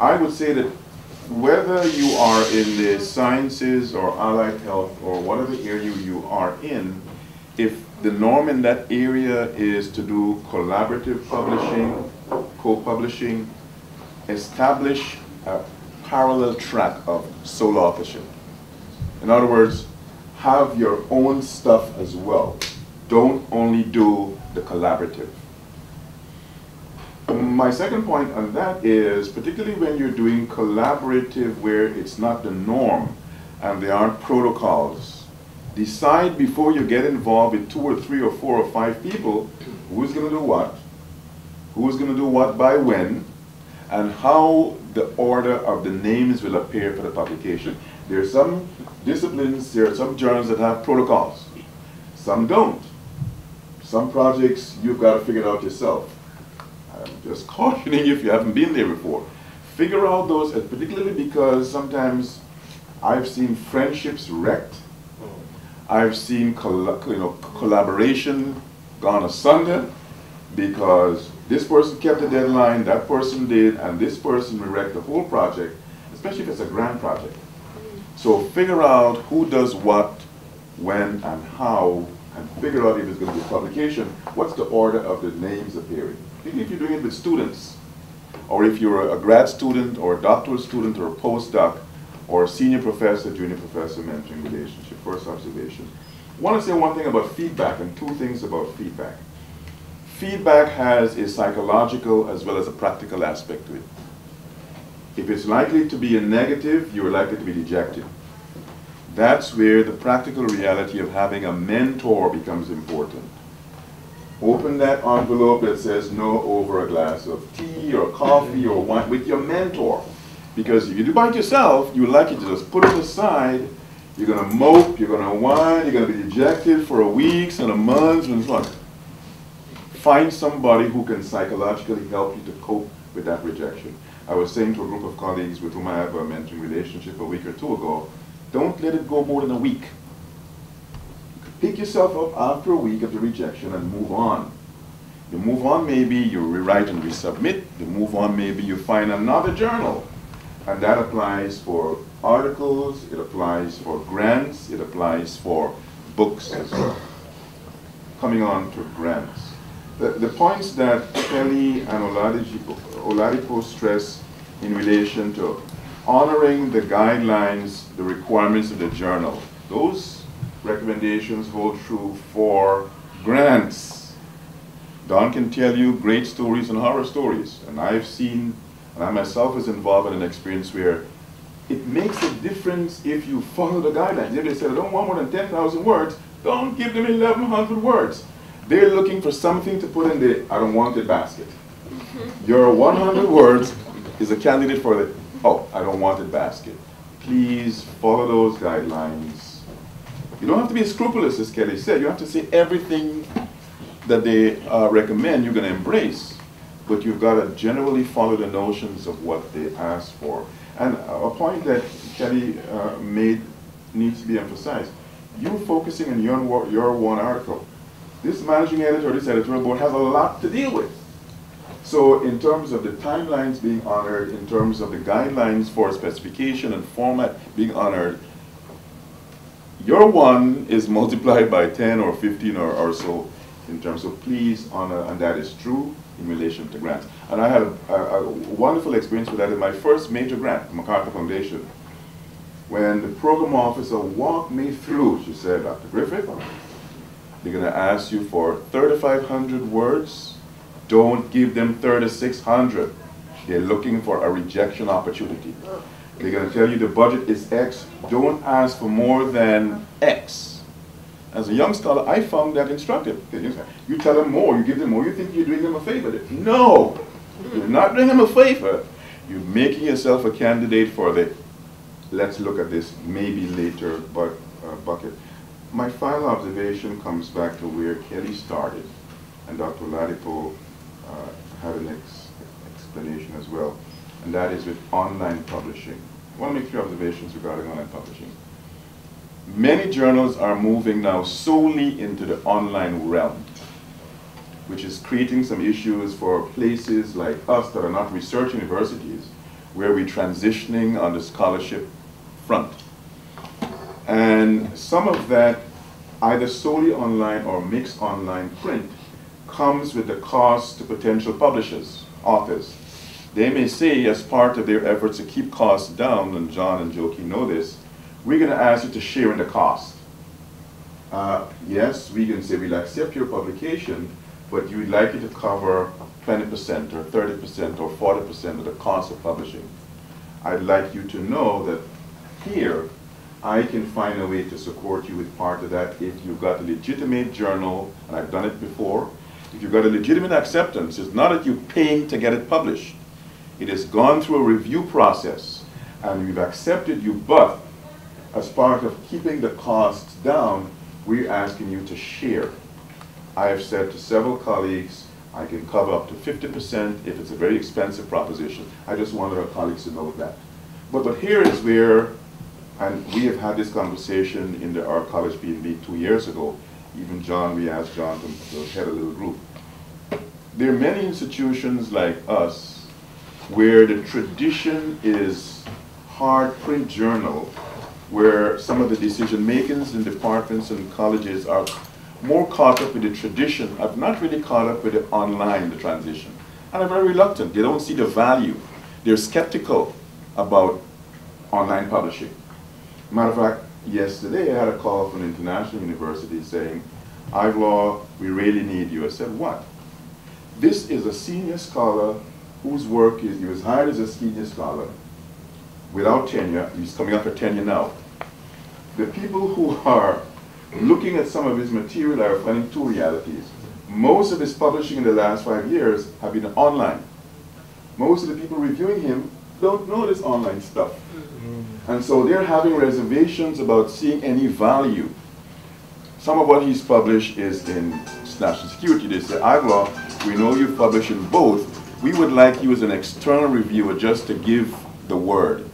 [SPEAKER 1] I would say that whether you are in the sciences or allied health or whatever area you are in, if the norm in that area is to do collaborative publishing, co-publishing, establish a parallel track of sole authorship. In other words, have your own stuff as well. Don't only do the collaborative. My second point on that is, particularly when you're doing collaborative where it's not the norm and there aren't protocols, decide before you get involved with 2 or 3 or 4 or 5 people who's going to do what by when, and how the order of the names will appear for the publication. There are some disciplines, there are some journals that have protocols. Some don't. Some projects you've got to figure it out yourself. I'm just cautioning you if you haven't been there before. Figure out those, particularly because sometimes I've seen friendships wrecked. I've seen collaboration gone asunder because this person kept the deadline, that person did, and this person wrecked the whole project, especially if it's a grand project. So figure out who does what, when, and how, and figure out if it's going to be a publication, what's the order of the names appearing. Even if you're doing it with students, or if you're a grad student, or a doctoral student, or a postdoc, or a senior professor, junior professor, mentoring relationship, first observation. I want to say one thing about feedback, and 2 things about feedback. Feedback has a psychological as well as a practical aspect to it. If it's likely to be a negative, you're likely to be dejected. That's where the practical reality of having a mentor becomes important. Open that envelope that says no over a glass of tea or coffee or wine with your mentor. Because if you do by it yourself, you're likely to just put it aside. You're going to mope, you're going to whine, you're going to be dejected for weeks and a month and so on. Find somebody who can psychologically help you to cope with that rejection. I was saying to a group of colleagues with whom I have a mentoring relationship a week or 2 ago, don't let it go more than a week. Pick yourself up after a week of the rejection and move on. You move on, maybe you rewrite and resubmit. You move on, maybe you find another journal. And that applies for articles, it applies for grants, it applies for books as well. Coming on to grants. The points that Kelly and Oladipo stress in relation to honoring the guidelines, the requirements of the journal, those recommendations hold true for grants. Don can tell you great stories and horror stories, and I've seen, and I myself was involved in an experience where it makes a difference if you follow the guidelines. If they say, I don't want more than 10,000 words, don't give them 1,100 words. They're looking for something to put in the I don't want it basket. Your 100 words is a candidate for the I don't want it basket. Please follow those guidelines. You don't have to be scrupulous, as Kelly said. You have to say everything that they recommend, you're going to embrace, but you've got to generally follow the notions of what they ask for. And a point that Kelly made needs to be emphasized. You focusing on your one article. This managing editor, this editorial board has a lot to deal with. So in terms of the timelines being honored, in terms of the guidelines for specification and format being honored, your one is multiplied by 10 or 15 or so in terms of please honor, and that is true in relation to grants. And I had a wonderful experience with that in my first major grant, the MacArthur Foundation. When the program officer walked me through, she said, Dr. Griffith, they're going to ask you for 3,500 words. Don't give them 3,600. They're looking for a rejection opportunity. They're going to tell you the budget is X. Don't ask for more than X. As a young scholar, I found that instructive. You tell them more, you give them more, you think you're doing them a favor. No, you're not doing them a favor. You're making yourself a candidate for the let's look at this maybe later bucket. My final observation comes back to where Kelly started, and Dr. Ladipo had an explanation as well, and that is with online publishing. I want to make 3 observations regarding online publishing. Many journals are moving now solely into the online realm, which is creating some issues for places like us that are not research universities, where we're transitioning on the scholarship front. And some of that, either solely online or mixed online print, comes with the cost to potential publishers, authors. They may say, as part of their efforts to keep costs down, and John and Joki know this, we're going to ask you to share in the cost. Yes, we can say we'll accept your publication, but you'd like it to cover 20% or 30% or 40% of the cost of publishing. I'd like you to know that here, I can find a way to support you with part of that if you've got a legitimate journal, and I've done it before. If you've got a legitimate acceptance, it's not that you're paying to get it published. It has gone through a review process, and we've accepted you, but as part of keeping the costs down, we're asking you to share. I have said to several colleagues, I can cover up to 50% if it's a very expensive proposition. I just wanted our colleagues to know that. But here is where, and we have had this conversation in our college B&B 2 years ago. Even John, we asked John to head a little group. There are many institutions like us where the tradition is hard print journal, where some of the decision makers in departments and colleges are more caught up with the tradition. I've not really caught up with the online, the transition. And I'm very reluctant. They don't see the value. They're skeptical about online publishing. Matter of fact, yesterday I had a call from an international university saying, Ivelaw, we really need you. I said, what? This is a senior scholar whose work is, he was hired as a senior scholar without tenure. He's coming up for tenure now. The people who are looking at some of his material are finding 2 realities. Most of his publishing in the last 5 years have been online. Most of the people reviewing him don't know this online stuff. And so they're having reservations about seeing any value. Some of what he's published is in national security. They say, Ivelaw, we know you publish in both. We would like you as an external reviewer just to give the word.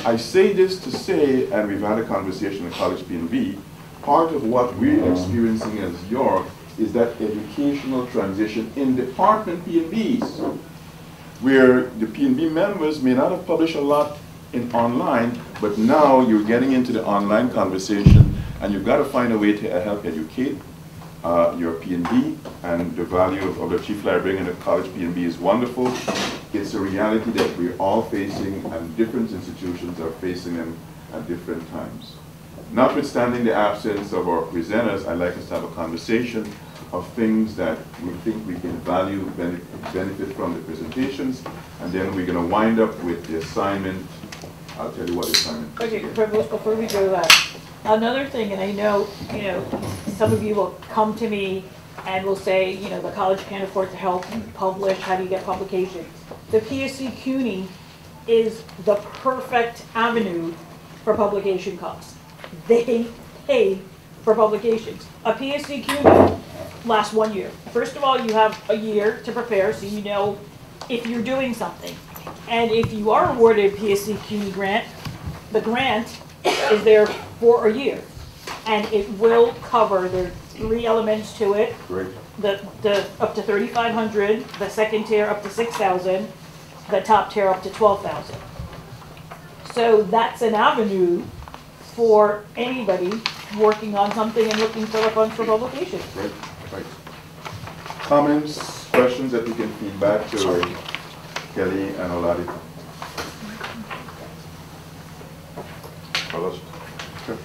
[SPEAKER 1] I say this to say, and we've had a conversation at College P&B, part of what we're experiencing as York is that educational transition in department P&Bs, where the P&B members may not have published a lot in online, but now you're getting into the online conversation, and you've got to find a way to help educate your P&B, and the value of the chief librarian in the college P&B is wonderful. It's a reality that we're all facing, and different institutions are facing them at different times. Notwithstanding the absence of our presenters, I'd like us to have a conversation of things that we think we can value, benefit from the presentations, and then we're going to wind up with the assignment. I'll tell you what the assignment is.
[SPEAKER 15] Okay, before we go to that, another thing, and I know, some of you will come to me and will say, the college can't afford to help you publish, how do you get publications? The PSC CUNY is the perfect avenue for publication costs. They pay for publications. A PhD CUNY lasts 1 year. First of all, you have a year to prepare so you know if you're doing something. And if you are awarded a PhD CUNY grant, the grant is there for a year. And it will cover, there are 3 elements to it.
[SPEAKER 1] Great.
[SPEAKER 15] The up to 3,500, the second tier up to 6,000, the top tier up to 12,000. So that's an avenue for anybody working on something and looking for the funds for publication.
[SPEAKER 1] Great, right. Comments, questions that you can feed back to Kelly and Oladi?
[SPEAKER 14] Provost? Sure.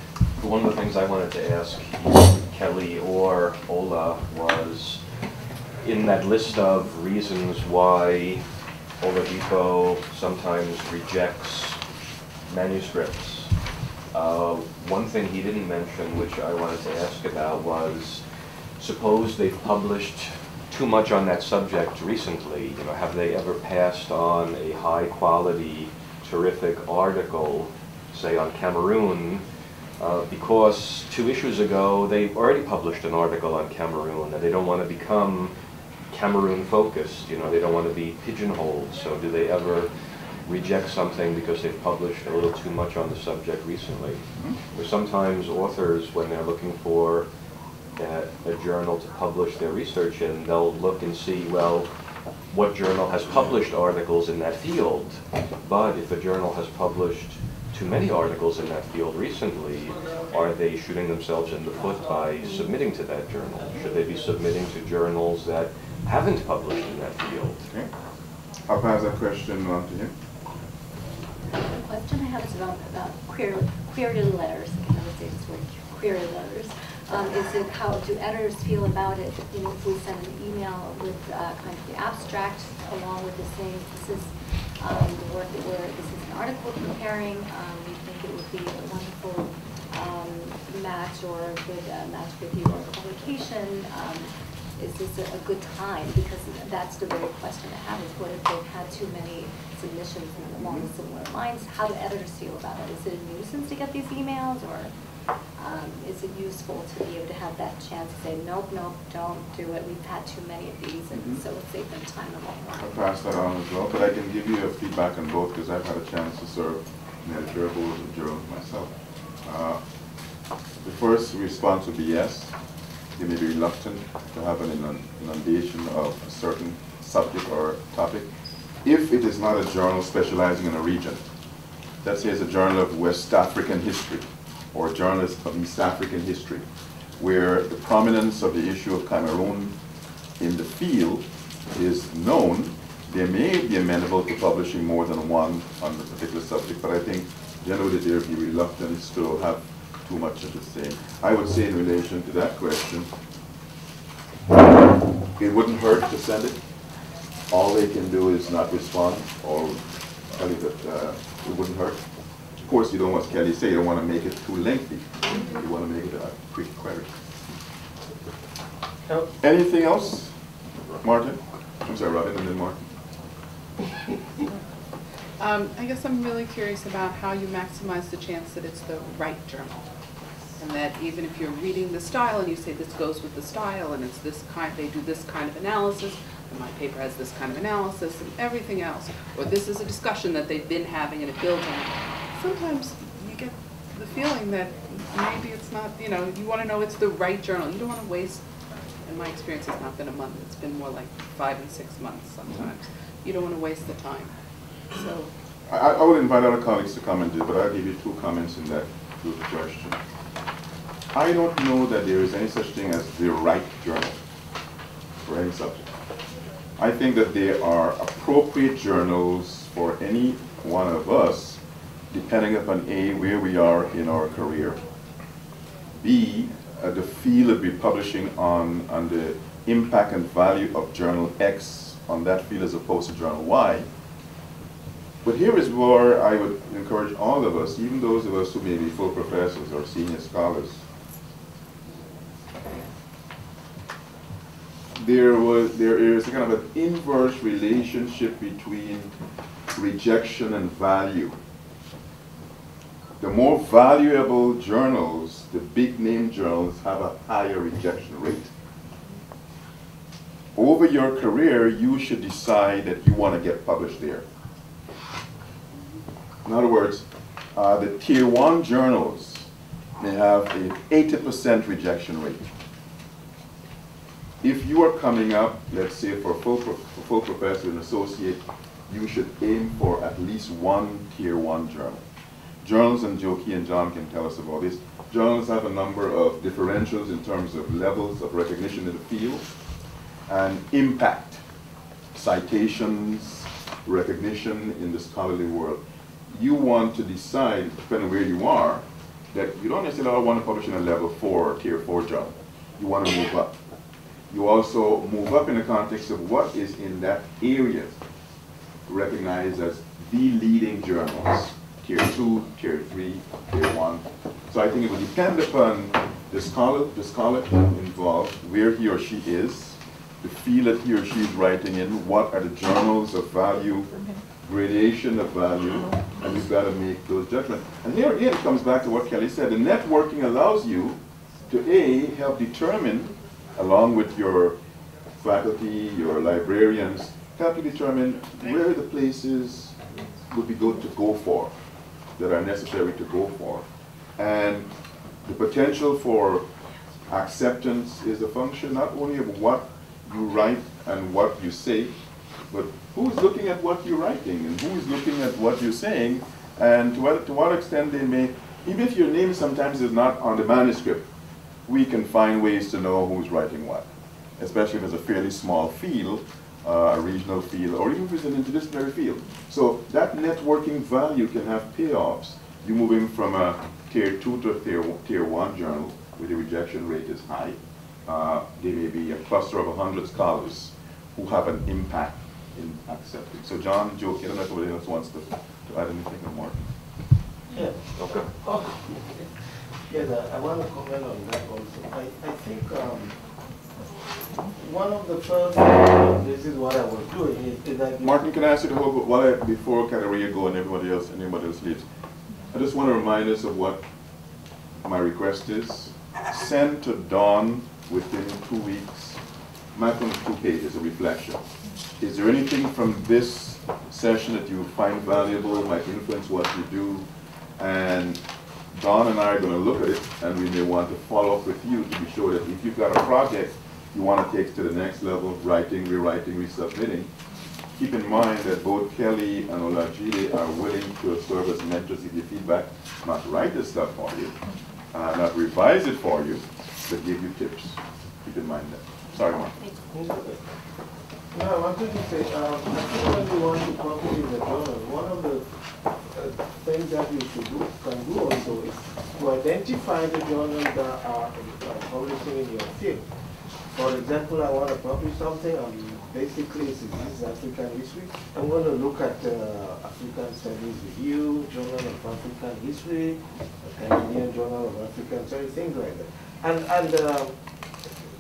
[SPEAKER 14] One of the things I wanted to ask Kelly or Ola was, in that list of reasons why Oladipo sometimes rejects manuscripts, one thing he didn't mention, which I wanted to ask about, was suppose they've published too much on that subject recently. You know, have they ever passed on a high-quality, terrific article, say on Cameroon, because 2 issues ago they already published an article on Cameroon, and they don't want to become Cameroon-focused. You know, they don't want to be pigeonholed. So do they ever reject something because they've published a little too much on the subject recently? Or sometimes authors, when they're looking for a journal to publish their research in, they'll look and see, well, what journal has published articles in that field? But if a journal has published too many articles in that field recently, are they shooting themselves in the foot by submitting to that journal? Should they be submitting to journals that haven't published in that field?
[SPEAKER 1] Okay. I'll pass that question on to him.
[SPEAKER 6] The question I have is about query letters. I can never say this word, query letters. Is it, how do editors feel about it? You know, if we send an email with kind of the abstract along with the saying, this is the work that this is an article we're preparing. We think it would be a wonderful match or a good match with your publication. Is this a good time? Because that's the very question I have, is what if they've had too many submissions along similar lines? How do editors feel about it? Is it a nuisance to get these emails, or is it useful to be able to have that chance to say, nope, nope, don't do it, we've had too many of these, and so it saves them time in the long run?
[SPEAKER 1] I'll pass that on as well, but I can give you a feedback on both because I've had a chance to serve in the editorial board of journals myself. The first response would be yes. You may be reluctant to have an inundation of a certain subject or topic if it is not a journal specializing in a region. Let's say it's a journal of West African history or a journal of East African history, where the prominence of the issue of Cameroon in the field is known. They may be amenable to publishing more than one on the particular subject, but I think generally there would be reluctance to have too much of the same. I would say in relation to that question, it wouldn't hurt to send it. All they can do is not respond or tell you that it wouldn't hurt. Of course, you don't want, Kelly say, you don't want to make it too lengthy. You want to make it a quick query. Anything else? Martin? I'm sorry, Robin, and then Martin.
[SPEAKER 7] I guess I'm really curious about how you maximize the chance that it's the right journal. And that even if you're reading the style and you say this goes with the style and it's this kind, they do this kind of analysis, and my paper has this kind of analysis and everything else, or this is a discussion that they've been having and it builds on it. Sometimes you get the feeling that maybe it's not, you know, you want to know it's the right journal. You don't want to waste, in my experience, it's not been a month. It's been more like 5 and 6 months sometimes. You don't want to waste the time. So
[SPEAKER 1] I would invite other colleagues to comment, but I'll give you 2 comments in that question. I don't know that there is any such thing as the right journal for any subject. I think that there are appropriate journals for any one of us, depending upon A, where we are in our career, B, the field that we're publishing on the impact and value of journal X on that field as opposed to journal Y. But here is where I would encourage all of us, even those of us who may be full professors or senior scholars, there is a kind of an inverse relationship between rejection and value. the more valuable journals, the big name journals, have a higher rejection rate. Over your career, you should decide that you want to get published there. In other words, the tier 1 journals may have an 80% rejection rate. If you are coming up, let's say for full professor and associate, you should aim for at least one tier 1 journal. Journals, and Jokey and John can tell us about this, journals have a number of differentials in terms of levels of recognition in the field and impact, citations, recognition in the scholarly world. You want to decide, depending on where you are, that you don't necessarily want to publish in a level 4 or tier 4 journal. You want to move up. You also move up in the context of what is in that area recognized as the leading journals, tier 2, tier 3, tier 1. So I think it will depend upon the scholar involved, where he or she is, the field that he or she is writing in, what are the journals of value, gradation of value, and you've got to make those judgments. And here again, it comes back to what Kelly said. The networking allows you to help determine, along with your faculty, your librarians, help you determine where the places would be good to go for, that are necessary to go for. And the potential for acceptance is a function not only of what you write and what you say, but who's looking at what you're writing and who's looking at what you're saying, and to what extent they may, even if your name sometimes is not on the manuscript, we can find ways to know who's writing what, especially if it's a fairly small field, a regional field, or even if it's an interdisciplinary field. So that networking value can have payoffs. You're moving from a tier 2 to a tier 1 journal where the rejection rate is high. There may be a cluster of 100 scholars who have an impact in accepting. So John, Joe, I don't know if anybody else wants to add anything or more.
[SPEAKER 13] Yeah.
[SPEAKER 1] Okay.
[SPEAKER 13] Yes, I want to comment on that also. I think one of the first, this is what I was doing, is that...
[SPEAKER 1] Martin, can I ask you to hold, before Katarina go and anybody else leaves, I just want to remind us of what my request is. Send to Dawn within 2 weeks, maximum 2 pages of reflection. Is there anything from this session that you find valuable, might influence what you do? And Dawn and I are going to look at it, and we may want to follow up with you to be sure that if you've got a project you want to take to the next level, writing, rewriting, resubmitting, keep in mind that both Kelly and Olajide are willing to serve as mentors, give you feedback, not write this stuff for you, not revise it for you, but give you tips. Keep in mind that. Sorry, Mark.
[SPEAKER 13] No, I wanted to say, when you want to publish in the journal, one of the things that you can do also is to identify the journals that are publishing in your field. For example, I want to publish something, basically this is African history. I'm going to look at African Studies Review, Journal of African History, Canadian Journal of African Studies, things like that. And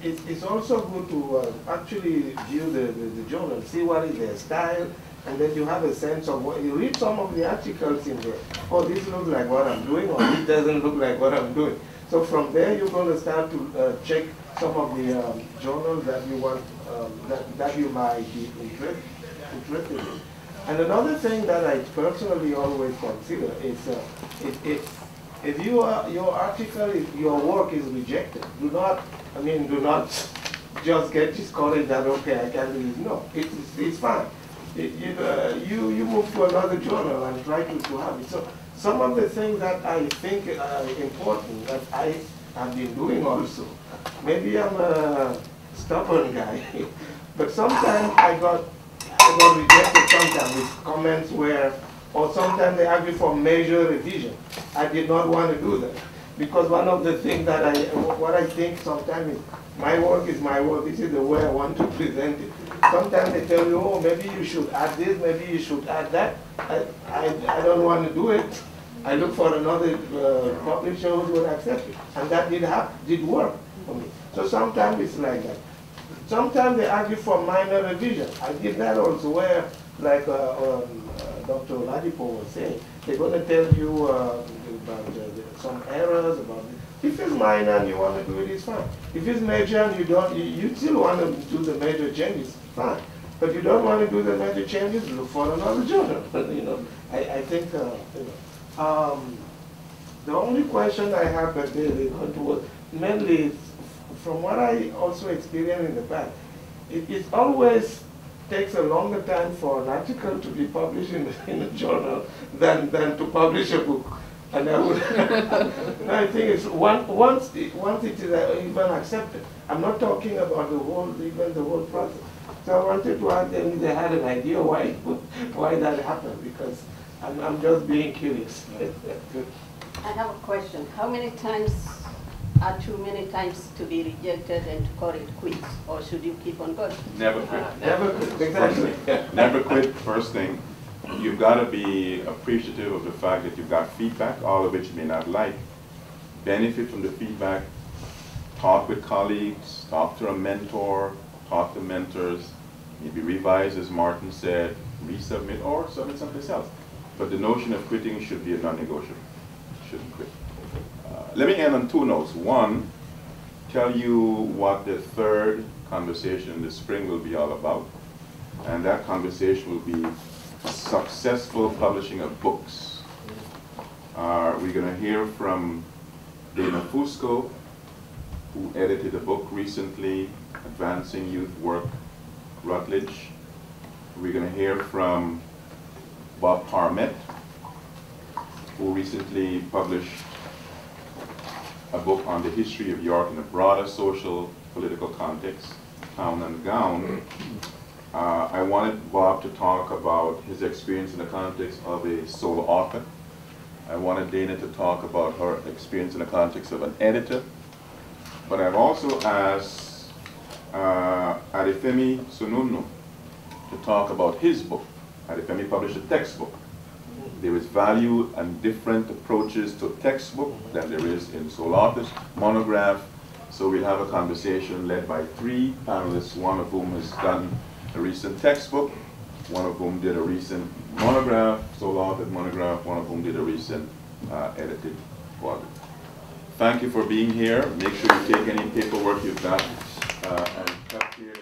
[SPEAKER 13] it's also good to actually view the journal, see what is their style, and then you have a sense of what, you read some of the articles in there, oh, this looks like what I'm doing, or this doesn't look like what I'm doing. So from there, you're going to start to check some of the journals that you want, that you might be interested in. And another thing that I personally always consider is if your article, your work is rejected, do not just get discouraged that, okay, I can't do this. No, it's fine. You move to another journal and try to have it. So some of the things that I think are important that I have been doing also, maybe I'm a stubborn guy, but sometimes I got rejected sometimes with comments where, or sometimes they ask me for major revision. I did not want to do that, because one of the things that what I think sometimes is, my work is my work, this is the way I want to present it. Sometimes they tell you, oh, maybe you should add this, maybe you should add that. I don't want to do it. I look for another publisher who would accept it. And that did work for me. So sometimes it's like that. Sometimes they argue for minor revision. I did that also, where like Dr. Oladipo was saying. They're going to tell you about some errors, about it. If it's minor and you want to do it, it's fine. If it's major and you don't, you still want to do the major changes, fine. But you don't want to do the major changes, look for another journal. You know, I think, you know. The only question I have that they was mainly from what I also experienced in the past, it always takes a longer time for an article to be published in a journal than to publish a book. And I would, I think it's once it is even accepted. I'm not talking about even the whole process. So I wanted to ask them if they had an idea why that happened, because I'm just being curious.
[SPEAKER 12] I have a question. How many times are too many times to be rejected and to call it quits? Or should you keep on going?
[SPEAKER 1] Never quit.
[SPEAKER 13] Never quit, exactly.
[SPEAKER 1] Never quit, first thing. You've got to be appreciative of the fact that you've got feedback, all of which you may not like. Benefit from the feedback. Talk with colleagues, talk to a mentor, talk to mentors, maybe revise, as Martin said, resubmit, or submit someplace else. But the notion of quitting should be a non-negotiable. Shouldn't quit. Let me end on two notes. One, tell you what the third conversation in the spring will be all about. And that conversation will be successful publishing of books. We're going to hear from Dana Fusco, who edited a book recently, Advancing Youth Work, Rutledge. We're going to hear from Bob Parmet, who recently published a book on the history of York in a broader social, political context, Town and Gown. I wanted Bob to talk about his experience in the context of a solo author. I wanted Dana to talk about her experience in the context of an editor. But I've also asked Adefemi Sununu to talk about his book. Adefemi published a textbook. There is value and different approaches to textbook than there is in sole authors, monograph. So we'll have a conversation led by three panelists, one of whom has done a recent textbook, one of whom did a recent monograph, sole authored monograph, one of whom did a recent edited quadrant. Thank you for being here. Make sure you take any paperwork you've got and cut here.